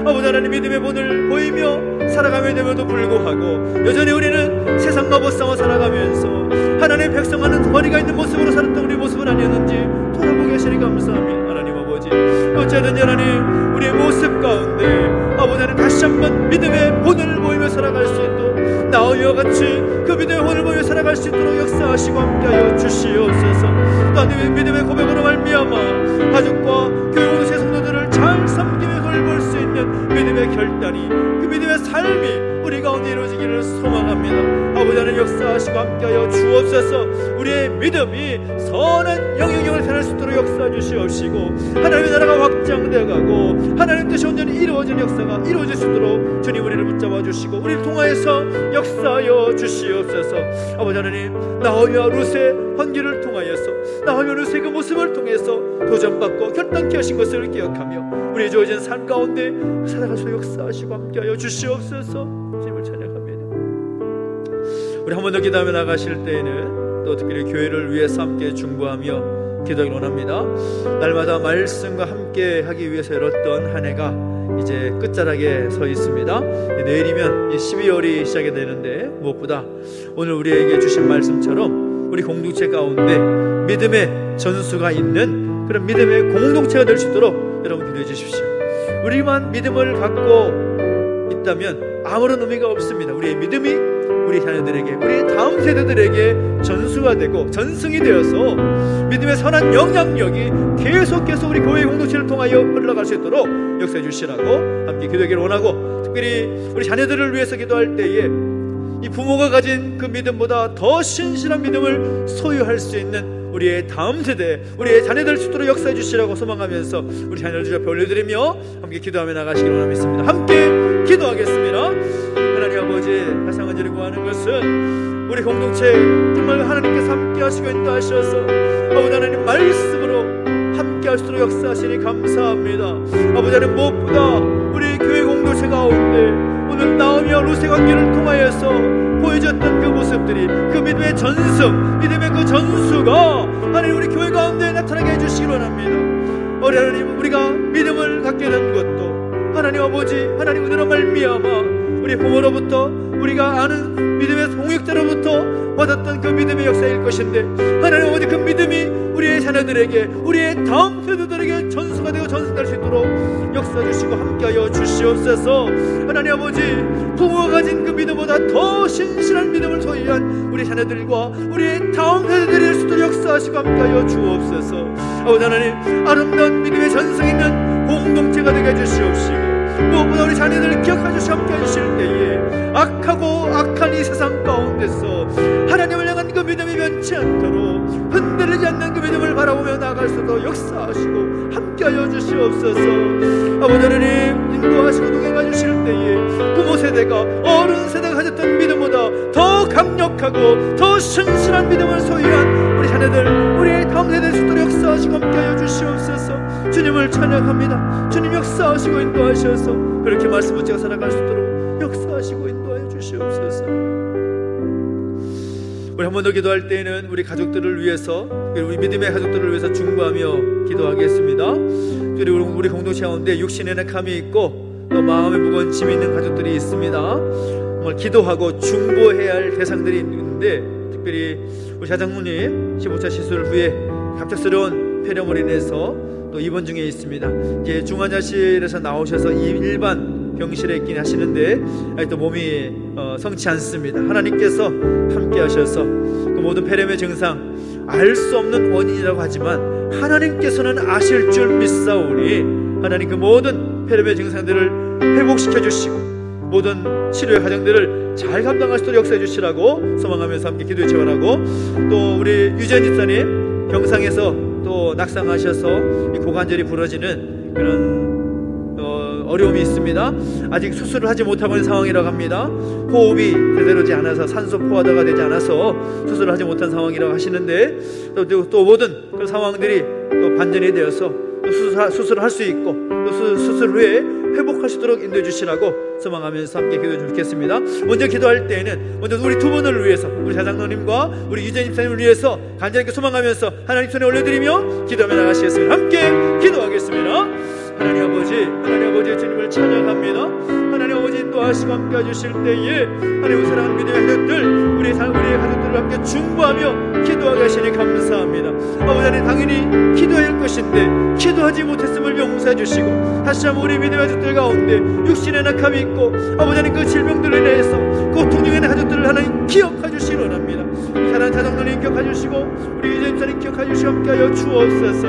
아버지 하나님 믿음의 본을 보이며 살아가며 됨에도 불구하고 여전히 우리는 세상과 못싸워 살아가면서 하나님의 백성과는 거리가 있는 모습으로 살았던 우리 모습은 아니었는지 돌아보게 하시니 감사합니다. 하나님 아버지, 어쨌든 하나님 우리의 모습 가운데 아버지 하나님 다시 한번 믿음의 본을 보이며 살아갈 수 있도록 나오미와 같이 그 믿음의 본을 보이며 살아갈 수 있도록 역사하시고 함께하여 주시옵소서. 또 하나님의 믿음의 고백으로 말미암아 가족과 교회 공동체 성도들을 잘 섬기며 돌볼 수 있는 믿음의 결단이, 그 믿음의 삶이 우리 가운데 이루어지기를 소망합니다. 아버지 하나님 역사하시고 함께하여 주옵소서. 우리의 믿음이 선한 영향력을 나타낼 수 있도록 역사해 주시옵시고, 하나님의 나라가 확장되어가고 하나님 뜻이 온전히 이루어지는 역사가 이루어질 수 있도록 주님 우리를 붙잡아 주시고 우리를 통하여서 역사하여 주시옵소서. 아버지 하나님, 나오미와 루스의 헌기를 통하여서, 나오미와 루스의 그 모습을 통해서 도전받고 결단케 하신 것을 기억하며 우리의 주어진 삶 가운데 살아갈 수 역사하시고 함께하여 주시옵소서. 주님을 찬양합니다. 우리 한 번 더 기도하며 나가실 때에는 또 특별히 교회를 위해서 함께 중보하며 기도하기 원합니다. 날마다 말씀과 함께 하기 위해서 열었던 한 해가 이제 끝자락에 서 있습니다. 내일이면 12월이 시작이 되는데 무엇보다 오늘 우리에게 주신 말씀처럼 우리 공동체 가운데 믿음의 전수가 있는 그런 믿음의 공동체가 될 수 있도록 여러분 기도해 주십시오. 우리만 믿음을 갖고 있다면 아무런 의미가 없습니다. 우리의 믿음이 우리 자녀들에게, 우리 다음 세대들에게 전수가 되고 전승이 되어서 믿음의 선한 영향력이 계속해서 우리 교회 공동체를 통하여 흘러갈 수 있도록 역사해 주시라고 함께 기도하기를 원하고, 특별히 우리 자녀들을 위해서 기도할 때에 이 부모가 가진 그 믿음보다 더 신실한 믿음을 소유할 수 있는 우리의 다음 세대, 우리의 자녀들 수도로 역사해 주시라고 소망하면서 우리 자녀들 주 앞에 올려드리며 함께 기도하며 나가시기를 원합니다. 함께 기도하겠습니다. 하나님 아버지, 다시 한번 드리고하는 것은 우리 공동체 정말 하나님께서 함께 하시고 인도하셔서 아버지 하나님 말씀으로 함께 할 수 있도록 역사하시니 감사합니다. 아버지 하나님, 무엇보다 우리 교회 공동체 가운데 오늘 나오며 루세 관계를 통하여서 보여줬던 그 모습들이, 그 믿음의 전승, 믿음의 그 전수가 하나님 우리 교회 가운데 나타나게 해주시기 원합니다. 우리 하나님, 우리가 믿음을 갖게 된 것도 하나님 아버지 하나님 은혜로 말미암아 우리 부모로부터 우리가 아는 믿음의 동역자로부터 받았던 그 믿음의 역사일 것인데, 하나님 아버지 그 믿음이 우리의 자녀들에게, 우리의 다음 세대들에게 전수가 되고 전승될 수 있도록 역사해 주시고 함께하여 주시옵소서. 하나님 아버지, 부모가 가진 그 믿음보다 더 신실한 믿음을 소유한 우리 자녀들과 우리의 다음 세대들이 될 수 있도록 역사하시고 함께하여 주옵소서. 아버지 하나님, 아름다운 믿음의 전승 있는 공동체가 되게 해주시옵시고, 무엇보다 우리 자녀들을 기억하여 주시 함께 해주실 때에 악하고 악한 이 세상 가운데서 하나님을 향한 그 믿음이 변치 않도록 흔들리지 않는 그 믿음을 바라보며 나아갈 수도 역사하시고 함께하여 주시옵소서. 아버지 하나님, 인도하시고 동행해 주실 때에 부모 세대가 어른 세대가 가졌던 믿음보다 더 강력하고 더 신실한 믿음을 소유한 우리 자녀들, 우리의 다음 세대의 수도로 역사하시고 함께하여 주시옵소서. 주님을 찬양합니다. 주님 역사하시고 인도하셔서 그렇게 말씀 붙잡아 살아갈 수 있도록 역사하시고 인도하여 주시옵소서. 우리 한 번 더 기도할 때에는 우리 가족들을 위해서, 우리 믿음의 가족들을 위해서 중보하며 기도하겠습니다. 우리 공동체 가운데 육신의 낙함이 있고 또 마음에 무거운 짐이 있는 가족들이 있습니다. 정말 기도하고 중보해야 할 대상들이 있는데, 특별히 우리 자장모님 15차 시술 후에 갑작스러운 폐렴으로 인해서 또 입원 중에 있습니다. 이제 중환자실에서 나오셔서 일반 병실에 있긴 하시는데 아직도 몸이 성치 않습니다. 하나님께서 함께 하셔서 그 모든 폐렴의 증상, 알 수 없는 원인이라고 하지만 하나님께서는 아실 줄 믿사오니 하나님 그 모든 폐렴의 증상들을 회복시켜 주시고 모든 치료의 과정들을 잘 감당할 수 있도록 역사해 주시라고 소망하면서 함께 기도해 제원하고, 또 우리 유재현 집사님 병상에서 또 낙상하셔서 이 고관절이 부러지는 그런 어려움이 있습니다. 아직 수술을 하지 못하고 있는 상황이라고 합니다. 호흡이 제대로 되지 않아서 산소 포화도가 되지 않아서 수술을 하지 못한 상황이라고 하시는데, 또 모든 그런 상황들이 또 반전이 되어서 또 수술을 할 수 있고 또 수술 후에 회복할 수 있도록 인도해 주시라고 소망하면서 함께 기도해 주겠습니다. 먼저 기도할 때에는 먼저 우리 두 분을 위해서, 우리 자장로님과 우리 유재인 집사님을 위해서 간절하게 소망하면서 하나님 손에 올려드리며 기도하며 나가시겠습니다. 함께 기도하겠습니다. 하나님 아버지 주님을 찬양합니다. 하나님 아버지 인도하시고 함께 해주실 때에 하나님 사랑하는 믿음의 가족들, 우리의 가족들을 함께 중보하며 기도하게 하시니 감사합니다. 아버지 하나님, 당연히 기도해야 할 것인데 기도하지 못했음을 용서해 주시고 다시 한번 우리 믿음의 가족들 가운데 육신의 낙함이 있고 아버지 하나님 그 질병들로 인해서 고통 중에 있는 가족들을 하나님 기억해 주시기 원합니다. 사랑하는 자장로님 기억해 주시고 우리 유재인 집사님 기억해 주시고 함께하여 주옵소서.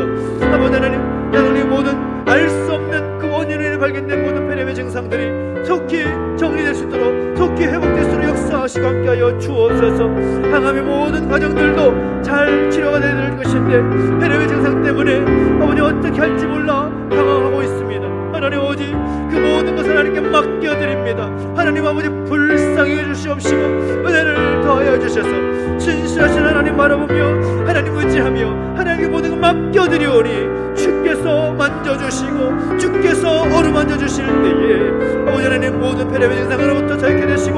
아버지 하나님, 자장로님 모든 알 수 없는 그 원인으로 인해 발견된 모든 폐렴의 증상들이 속히 정리될 수 있도록, 속히 회복될 수 있도록 역사하시고 함께하여 주옵소서. 항암의 모든 과정들도 잘 치료가 될 것인데 폐렴의 증상 때문에 아버지 어떻게 할지 몰라 당황하고 있습니다. 하나님 아버지 그 모든 것을 하나님께 맡겨드립니다. 하나님 아버지 불쌍히 해주시옵시고 은혜를 더하여 주셔서 진실하신 하나님 바라보며 하나님 의지하며 하나님께 모든 것 맡겨드리오니 주께서 만져주시고 주께서 어루만져 주실 때에 아버지 하나님 하나님 모든 폐렴의 증상으로부터 자유케 되시고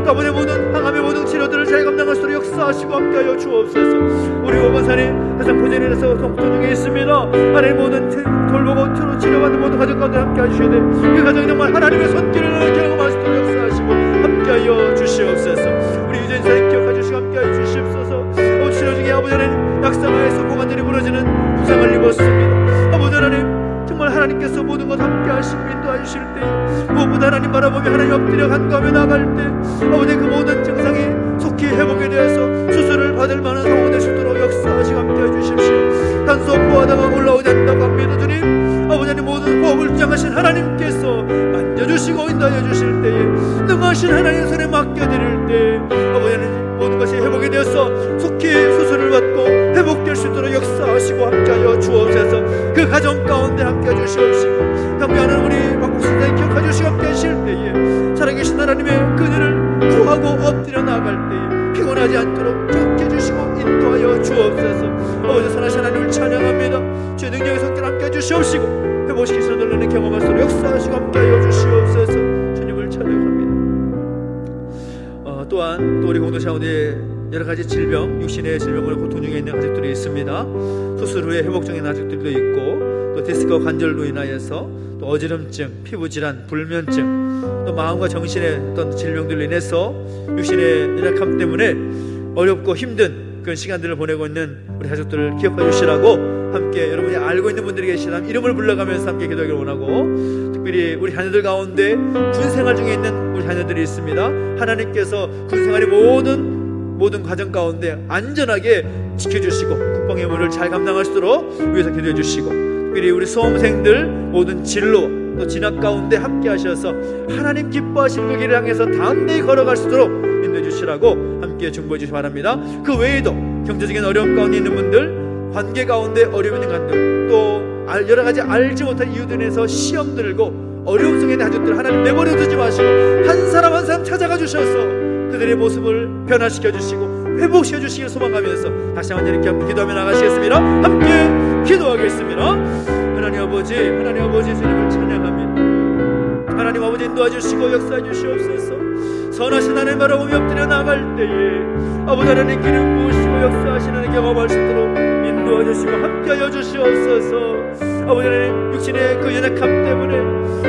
또 아버지 모든 항암의 모든 치료들을 잘 감당할 수 있도록 역사하시고 함께하여 주옵소서. 우리 오번산이 가장 포진에서 성토 중에 있습니다. 하나님 모든 돌보고 치료받는 모든 가족 가운데 함께해 주셔야 돼. 그 가정이 정말 하나님의 손길을 경험할 수 있도록 역사하시고 함께하여 주시옵소서. 우리 유전 사님 기억해 주시고 함께하여 주시옵소서. 치료 중에 아버지 하나님 낙상하에서 고관절이 부러지는 부상을 입었습니다. 아버지 하나님 정말 하나님께서 모든 것 함께 하시고 인도해 주실 때 무엇보다 하나님 바라보며 하나님 엎드려 간구하며 나갈 때 아버지 그 모든 증상이 속히 회복이 되어서 수술을 받을 만한 상황이 될 수 있도록 역사하시고 함께 해주십시오. 단소 포하다가 올라오지 않는다고 합니다. 주님 아버지 하나님 모든 호흡을 주장하신 하나님께서 만져주시고 인도해 주실 때에 능하신 하나님의 손에 맡겨드릴 때 아버지 하나님 모든 것이 회복이 되어서 속히 수술을 받고 회복될 수 있도록 역사하시고 함께하여 주옵소서. 그 가정 가운데 함께해 주시옵시고 함께하는 우리 박국수 선생님 기억해 주시고 함께해 주실 때에 살아계신 하나님의 그늘을 구하고 엎드려 나갈 때에 피곤하지 않도록 격해 주시고 인도하여 주옵소서. 아버지 선하신 하나님을 찬양합니다. 주의 능력의 손길 함께해 주시옵시고 회복시키시는 놀라는 경험할 수 있도록 역사하시고 함께하여 주시옵소서. 주님을 찬양합니다. 또한 또 우리 공동체 가운데 여러가지 질병, 육신의 질병으로 고통 중에 있는 가족들이 있습니다. 수술 후에 회복 중인 가족들도 있고 또 디스크와 관절로 인하여서 또 어지럼증, 피부질환, 불면증 또 마음과 정신의 어떤 질병들로 인해서 육신의 연약함 때문에 어렵고 힘든 그런 시간들을 보내고 있는 우리 가족들을 기억해 주시라고 함께 여러분이 알고 있는 분들이 계시다면 이름을 불러가면서 함께 기도하기를 원하고 특별히 우리 자녀들 가운데 군생활 중에 있는 우리 자녀들이 있습니다. 하나님께서 군생활의 모든 과정 가운데 안전하게 지켜주시고 국방의 의무를 잘 감당할 수 있도록 위해서 기도해 주시고 특별히 우리 수험생들 모든 진로 또 진학 가운데 함께 하셔서 하나님 기뻐하시는 그 길을 향해서 담대히 걸어갈 수 있도록 인도해 주시라고 함께 중보해 주시기 바랍니다. 그 외에도 경제적인 어려움 가운데 있는 분들, 관계 가운데 어려움 있는 분들, 또 여러가지 알지 못한 이유들로 인해서 시험 들고 어려움 속에 있는 가족들 하나님 내버려 두지 마시고 한 사람 한 사람 찾아가 주셔서 그들의 모습을 변화시켜 주시고 회복시켜 주시길 소망하면서 다시 한번 이렇게 함께 기도하며 나가시겠습니다. 함께 기도하겠습니다. 하나님 아버지 주님을 찬양합니다. 하나님 아버지 인도해 주시고 역사해 주시옵소서. 선하신 하나님 바라보며 엎드려 나갈 때에 아버지 하나님 기름 부으시고 역사하시는 경험할 수 있도록 인도해 주시고 함께하여 주시옵소서. 아버지 하나님 육신의 그 연약함 때문에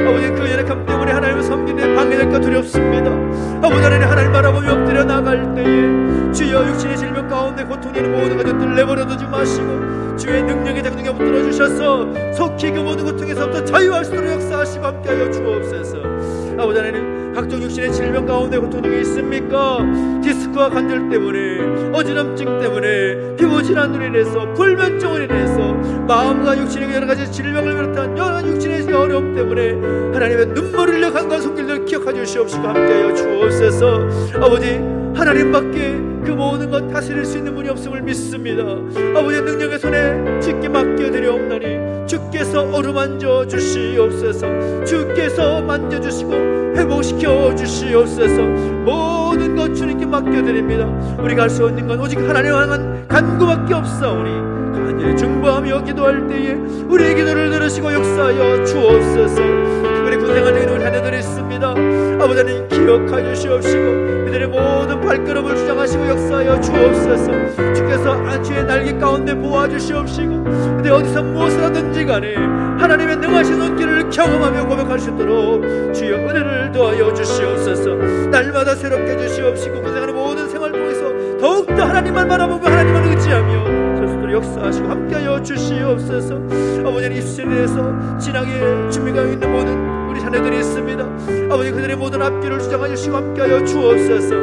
아버지 그 연약함 때문에 하나님을 섬기는 방해될까 두렵습니다. 아버지 하나님 바라보며 엎드려 나갈 때에 주여 육신의 질병 가운데 고통되는 모든 가족들을 내버려두지 마시고 주의 능력의 작동에 붙들어 주셔서 속히 그 모든 고통에서부터 자유할 수 있도록 역사하시고 함께하여 주옵소서. 아버지 하나님 각종 육신의 질병 가운데 고통 중에 있습니까? 디스크와 관절 때문에 어지럼증 때문에 피부질환으로 인해서 불면증으로 인해서 마음과 육신의 여러가지 질병을 비롯한 여러 육신의 어려움 때문에 하나님의 눈물을 흘려 간과한 손길들 기억하여 주시옵시고 함께하여 주옵소서. 아버지 하나님밖에 그 모든 것 다스릴 수 있는 분이 없음을 믿습니다. 아버지의 능력의 손에 주께 맡겨드리옵나니 주께서 어루만져 주시옵소서. 주께서 만져주시고 회복시켜 주시옵소서. 모든 것 주님께 맡겨드립니다. 우리가 할 수 없는 건 오직 하나님을 향한 간구밖에 없사오니 간절히 중보하며 기도할 때에 우리의 기도를 들으시고 역사하여 주옵소서. 특별히 군생활 중에 우리 자녀들이 있습니다. 아버지 하나님 기억하여 주시옵시고 그들의 모든 발걸음을 주장하시고 역사하여 주옵소서. 주께서 주의 날개 가운데 보아주시옵시고 그들 어디서 무엇을 하든지 간에 하나님의 능하신 손길을 경험하며 고백할 수 있도록 주여 은혜를 더하여 주시옵소서. 날마다 새롭게 주시옵시고 군생활의 모든 생활 통해서 더욱더 하나님만 바라보고 하나님을 의지하며 그리스도로 역사하시고 함께하여 주시옵소서. 아버지는 입술에 대해서 진하게 준비가 있는 모든 우리 자녀들이 있습니다. 아버지 그들의 모든 앞길을 주장하여 주시고 함께하여 주옵소서.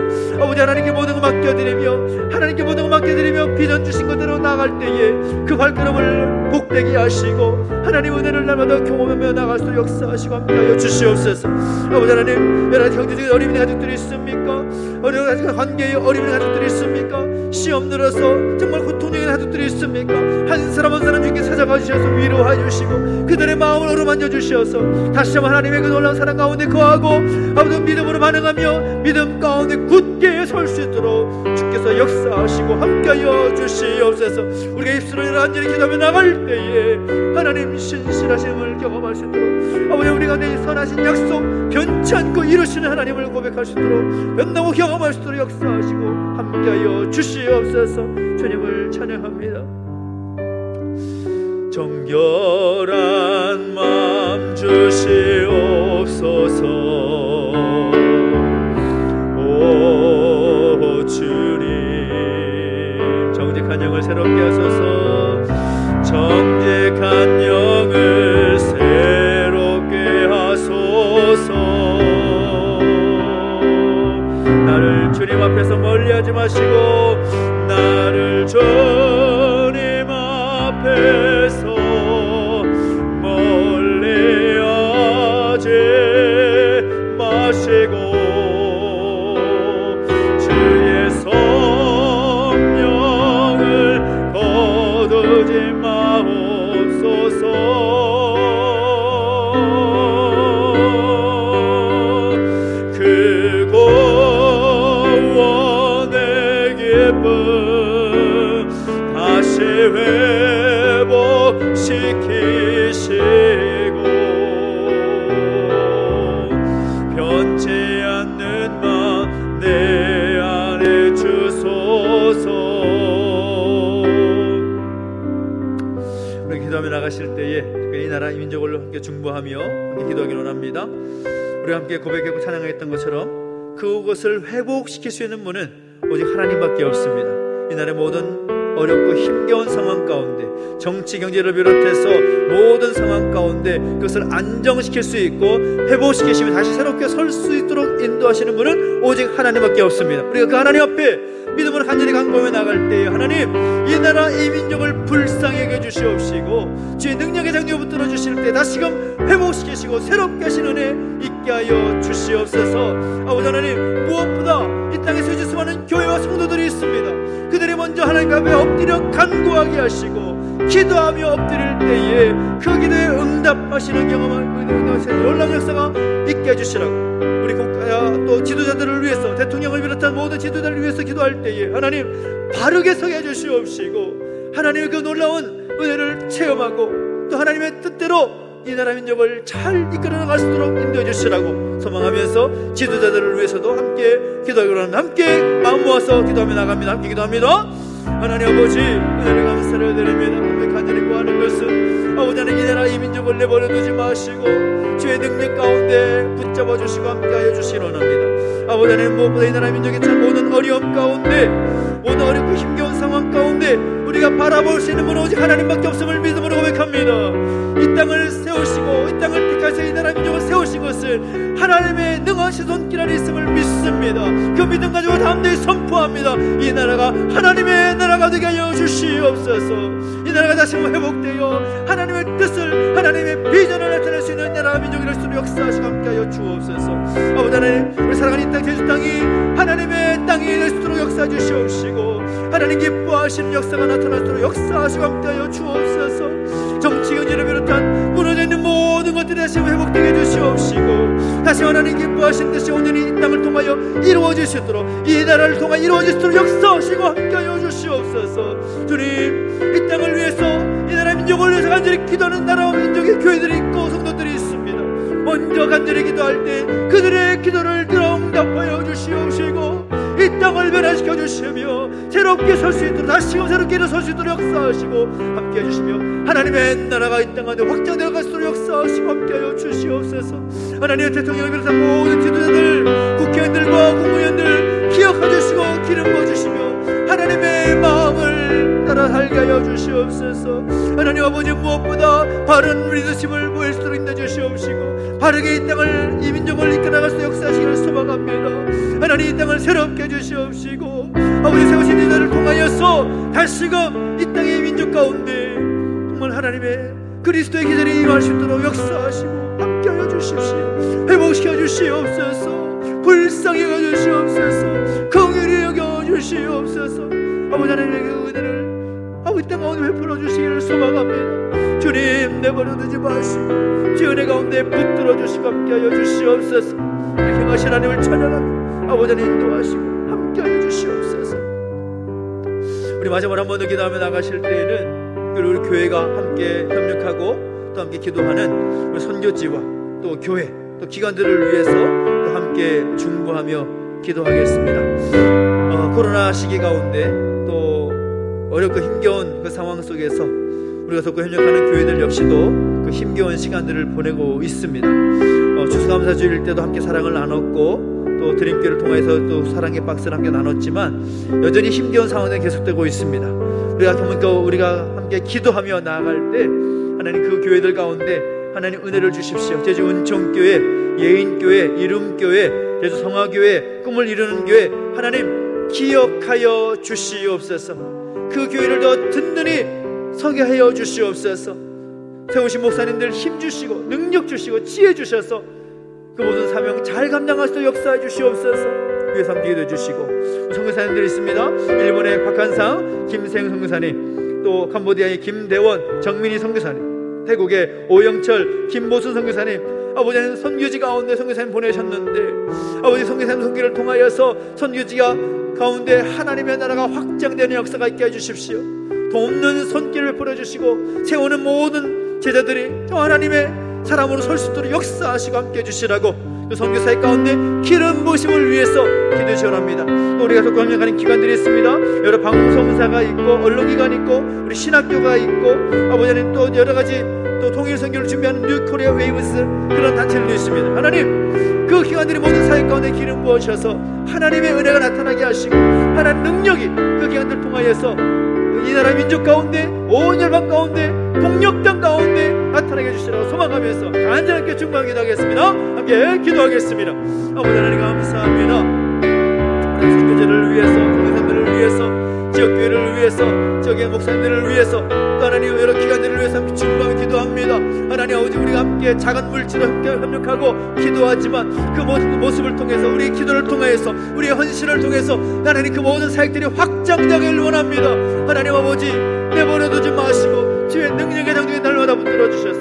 아버지 하나님께 모든 걸 맡겨드리며 하나님께 모든 걸 맡겨드리며 비전 주신 것대로 나아갈 때에 그 발걸음을 복되게 하시고 하나님 은혜를 날마다 경험하며 나갈 수 있도록 역사하시고 함께하여 주시옵소서. 아버지 하나님 여러 가지 경제적인 어려움의 가족들이 있습니까? 여러 가지 관계의 어려움의 가족들이 있습니까? 시험 들어서 정말 고통 성령의 하도들이 있습니까? 한 사람 한 사람 중에 찾아가 주셔서 위로해 주시고 그들의 마음을 어루만져 주셔서 다시 한번 하나님의 그 놀라운 사랑 가운데 거하고 아버지 믿음으로 반응하며 믿음 가운데 굳게 설 수 있도록 주께서 역사하시고 함께하여 주시옵소서. 우리가 입술을 간절히 기도하며 나갈 때에 하나님 신실하심을 경험할 수 있도록 아버지 우리가 내 선하신 약속 변치 않고 이루시는 하나님을 고백할 수 있도록 변하고 경험할 수 있도록 역사하시고 함께하여 주시옵소서. 주님을 찬양합니다. 정결한 마음 주시옵소서. 오 주님 정직한 영을 새롭게 하소서. 정직한 영을 새롭게 하소서. 나를 주님 앞에서 멀리하지 마시고 나를 주님 앞에서 멀리하지 마시고 주의 성령을 거두지 마옵소서. 그곳원의 기쁨 다시 회복시키시고 변치 않는 마음 내 안에 주소서. 우리 기도하며 나가실 때에 이 나라 이 민족을 함께 중보하며 함께 기도하기를 원합니다. 우리가 함께 고백하고 찬양했던 것처럼 그것을 회복시킬 수 있는 분은 오직 하나님밖에 없습니다. 이 나라의 모든 어렵고 힘겨운 상황 가운데 정치 경제를 비롯해서 모든 상황 가운데 그것을 안정시킬 수 있고 회복시키시며 다시 새롭게 설 수 있도록 인도하시는 분은 오직 하나님밖에 없습니다. 우리가 그 하나님 앞에 믿음으로 간절히 간구하며 나갈 때에 하나님 이 나라 이 민족을 불쌍히 여겨주시옵시고 주의 능력의 장력을 붙들어 주실 때 다시금 회복시키시고 새롭게 하신 은혜 있게 하여 주시옵소서. 아버지 하나님 무엇보다 이 땅에 서지 수많은 교회와 성도들이 있습니다. 그들이 먼저 하나님 앞에 엎드려 간구하게 하시고 기도하며 엎드릴 때에 그 기도에 응답하시는 경험을 놀라운 역사가 있게 해주시라고 우리 국가야 또 지도자들을 위해서 대통령을 비롯한 모든 지도자를 위해서 기도할 때에 하나님 바르게 서게 해주시옵시고 하나님의 그 놀라운 은혜를 체험하고 또 하나님의 뜻대로 이 나라 민족을 잘 이끌어 나갈 수 있도록 인도해 주시라고 소망하면서 지도자들을 위해서도 함께 기도하기로 합니다. 함께 마음 모아서 기도하며 나갑니다. 함께 기도합니다. 하나님 아버지 은혜를 감사를 드립니다. 함께 간절히 구하는 것은 아버지 하나님 이 나라 이 민족을 내버려 두지 마시고 주의 능력 가운데 붙잡아 주시고 함께하여 주시기 원합니다. 아버지 하나님 무엇보다 이 나라 민족의 참 모든 어려움 가운데 모든 어렵고 힘겨운 상황 가운데 우리가 바라볼 수 있는 분은 오직 하나님밖에 없음을 믿음으로 고백합니다. 이 땅을 세우시고 이 땅을 택하셔서 이 나라 민족을 세우신 것은 하나님의 능하신 손길 안에 있음을 믿습니다. 그 믿음 가지고 담대히 선포합니다. 이 나라가 하나님의 나라가 되게 하여 주시옵소서. 이 나라가 다시 한번 회복되어 하나님의 뜻을 하나님의 비전을 나타낼 수 있는 나라 민족이 될 수 있도록 역사하시고 함께하여 주옵소서. 아버지 하나님 우리 사랑하는 이 땅 제주 땅이 하나님의 땅이 될 수 있도록 역사해 주시옵시고 하나님 기뻐하시는 역사가 나타날수록 역사하시고 함께하여 주옵소서. 정치 경제를 비롯한 무너져 있는 모든 것들이 다시 회복되게 해주시옵시고 다시 하나님 기뻐하시는 듯이 온전히 이 땅을 통하여 이루어질 수 있도록 이 나라를 통하여 이루어질 수 있도록 역사하시고 함께하여 주시옵소서. 주님 이 땅을 위해서 이 나라 민족을 위해서 간절히 기도하는 나라와 민족의 교회들이 있고 성도들이 있습니다. 먼저 간절히 기도할 때 그들의 기도를 들어 응답하여 주시옵시고 이 땅을 변화시켜 주시며 새롭게 설 수 있도록 다시금 새롭게 일어설 수 있도록 역사하시고 함께해 주시며 하나님의 나라가 이 땅 안에 확장되어 갈 수 있도록 역사하시고 함께하여 주시옵소서. 하나님의 대통령을 비롯한 모든 지도자들 국회의원들과 국무위원들 기억해 주시고 기름 부어주시며 하나님의 마음을 따라 살게 하여 주시옵소서. 하나님 아버지 무엇보다 바른 리더십을 보일 수 있도록 인도해 주시옵시고 바르게 이 땅을 이 민족을 이끌어나갈 수 있도록 역사하시기를 소망합니다. 하나님 이 땅을 새롭게 해주시옵시고 아버지 세우신 이들을 통하여서 다시금 이 땅의 민족 가운데 정말 하나님의 그리스도의 기절이 임할 수 있도록 역사하시고 함께하여 주십시오. 회복시켜 주시옵소서. 불쌍히 여겨 주시옵소서. 긍휼히 여겨 주시옵소서. 아버지 하나님의 그 은혜를 아버지 땅 가운데 베풀어 주시기를 소망합니다. 주님, 내버려 두지 마시고 주의 은혜 가운데 붙들어 주시고 함께하여 주시옵소서. 이렇게 행하신 하나님을 찬양합니다. 아버지 하나님 인도하시고 함께하여 주시옵소서. 우리 마지막으로 한 번 더 기도하며 나가실 때에는 우리 교회가 함께 협력하고 또 함께 기도하는 우리 선교지와 또 교회 또 기관들을 위해서 또 함께 중보하며 기도하겠습니다. 코로나 시기 가운데 또 어렵고 힘겨운 그 상황 속에서 우리가 돕고 협력하는 교회들 역시도 그 힘겨운 시간들을 보내고 있습니다. 추수감사주일 때도 함께 사랑을 나눴고 또 드림교회를 통해서 또 사랑의 박스를 함께 나눴지만 여전히 힘겨운 상황은 계속되고 있습니다. 우리가 함께 기도하며 나아갈 때 하나님 그 교회들 가운데 하나님 은혜를 주십시오. 제주 은총교회, 예인교회, 이름교회, 제주 성화교회, 꿈을 이루는 교회 하나님 기억하여 주시옵소서. 그 교회를 더 든든히 서게 하여 주시옵소서. 세우신 목사님들 힘 주시고 능력 주시고 지혜 주셔서 그 모든 사명 잘 감당할 수 있도록 역사해 주시옵소서. 위에 섬기기도 해주시고 선교사님들이 있습니다. 일본의 박한상, 김생 선교사님, 또 캄보디아의 김대원, 정민희 선교사님, 태국의 오영철, 김보순 선교사님, 아버지는 선교지 가운데 선교사님 보내셨는데 아버지 선교사님 선교를 통하여서 선교지가 가운데 하나님의 나라가 확장되는 역사가 있게 해주십시오. 돕는 손길을 베풀어주시고 세우는 모든 제자들이 또 하나님의 사람으로 설 수 있도록 역사하시고 함께 해주시라고 또 선교사의 가운데 기름 부으심을 위해서 기도 지원합니다. 또 우리가 돕고 협력하는 기관들이 있습니다. 여러 방송사가 있고 언론기관이 있고 우리 신학교가 있고 아버지는 또 여러가지 또 통일 선교를 준비하는 뉴코리아 웨이브스 그런 단체들도 있습니다. 하나님 그 기관들이 모든 사회 가운데 기름 부으셔서 하나님의 은혜가 나타나게 하시고 하나님 능력이 그 기관들을 통하여서 이 나라 민족 가운데 온 열방 가운데 동력 땅 가운데 나타나게 해주시라고 소망하면서 간절하게 중보하며 기도하겠습니다. 함께 기도하겠습니다. 아버지 하나님 감사합니다. 우리 선교제를 위해서 선교사님들을 위해서 지역교회를 위해서 지역의 목사님들을 위해서 또 하나님 여러 기관들을 위해서 함께 중보하며 기도합니다. 하나님 아버지 우리가 함께 작은 물질로 함께 협력하고 기도하지만 그 모든 모습을 통해서 우리의 기도를 통해서 우리의 헌신을 통해서 하나님 그 모든 사역들이 확장되기를 원합니다. 하나님 아버지 내버려두지 마시고 주의 능력의 장중에 날마다 붙들어 주셔서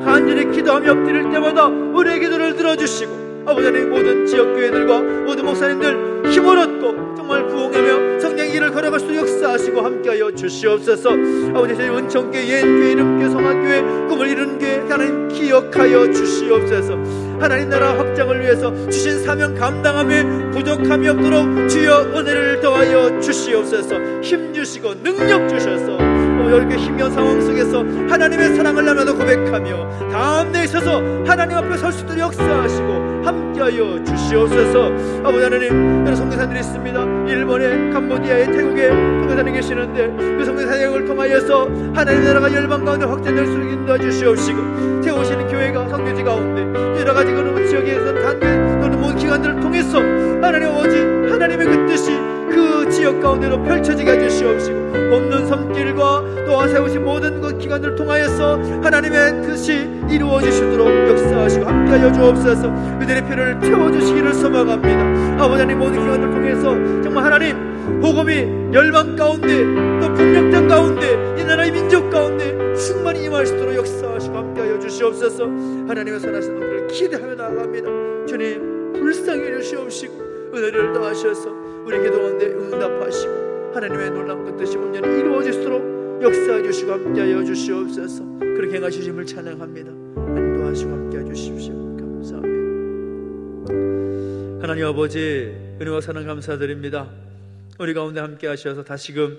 간절히 기도하며 엎드릴 때마다 우리의 기도를 들어주시고 아버지 하나님 모든 지역교회들과 모든 목사님들 힘을 얻고 정말 부흥하며 성령의 길을 걸어갈 수 역사하시고 함께하여 주시옵소서. 아버지 저희 은총교회, 예인교회, 이름교회, 성화교회, 꿈을 이루는 교회 하나님 기억하여 주시옵소서. 하나님 나라 확장을 위해서 주신 사명 감당함에 부족함이 없도록 주여 은혜를 더하여 주시옵소서. 힘 주시고 능력 주셔서 이렇게 힘겨운 상황 속에서 하나님의 사랑을 나눠도 고백하며 다음 내 있어서 하나님 앞에 설 수 있도록 역사하시고 함께하여 주시옵소서. 아버지 하나님 여러 선교사들이 있습니다. 일본에 캄보디아에 태국에 선교사님이 계시는데 그 선교 사역을 통하여서 하나님 나라가 열방 가운데 확장될 수 있게 인도해 주시옵시고 세우시는 교회가 선교지 가운데 여러 가지 그 지역에서 단계 또는 모든 기관들을 통해서 하나님 아버지 하나님의 그 뜻이 그 지역 가운데로 펼쳐지게 해주시옵시고 돕는 손길과 또한 세우신 모든 그 기관들을 통하여서 하나님의 뜻이 이루어지시도록 역사하시고 함께하여 주옵소서. 그들의 피를 채워주시기를 소망합니다. 아버지 하나님 모든 기관들을 통해서 정말 하나님 복음이 열방 가운데 또 북녘땅 가운데 이 나라의 민족 가운데 충만히 임할 수 있도록 역사하시고 함께하여 주시옵소서. 하나님의 선하신 놈들을 기대하며 나아갑니다. 주님 불쌍히 해주시옵시고 은혜를 더하셔서 우리 기도 가운데 응답하시고 하나님의 놀라운 뜻이 온전히 이루어질수록 역사해 주시고 함께하여 주시옵소서. 그렇게 행하시심을 찬양합니다. 인도하시고 함께해 주십시오. 감사합니다. 하나님 아버지 은혜와 사랑 감사드립니다. 우리 가운데 함께하셔서 다시금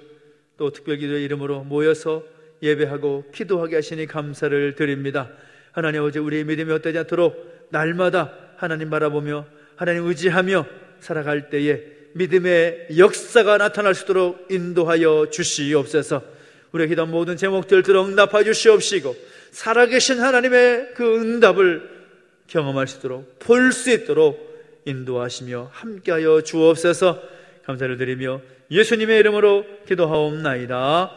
또 특별기도의 이름으로 모여서 예배하고 기도하게 하시니 감사를 드립니다. 하나님 아버지 우리의 믿음이 헛되지 않도록 날마다 하나님 바라보며 하나님 의지하며 살아갈 때에 믿음의 역사가 나타날 수 있도록 인도하여 주시옵소서. 우리의 기도한 모든 제목들 들어 응답하여 주시옵시고 살아계신 하나님의 그 응답을 경험할 수 있도록 볼 수 있도록 인도하시며 함께하여 주옵소서. 감사를 드리며 예수님의 이름으로 기도하옵나이다.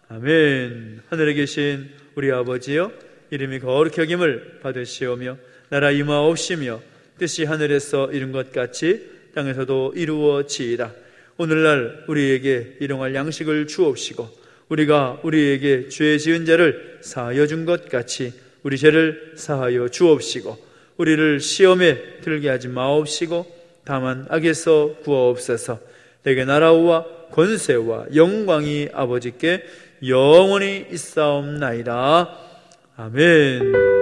아멘. 하늘에 계신 우리 아버지여 이름이 거룩히 여김을 받으시오며 나라 임하옵시며 뜻이 하늘에서 이룬 것 같이 땅에서도 이루어지이다. 오늘날 우리에게 일용할 양식을 주옵시고 우리가 우리에게 죄 지은 자를 사하여 준 것 같이 우리 죄를 사하여 주옵시고 우리를 시험에 들게 하지 마옵시고 다만 악에서 구하옵소서. 내게 나라와 권세와 영광이 아버지께 영원히 있사옵나이다. 아멘.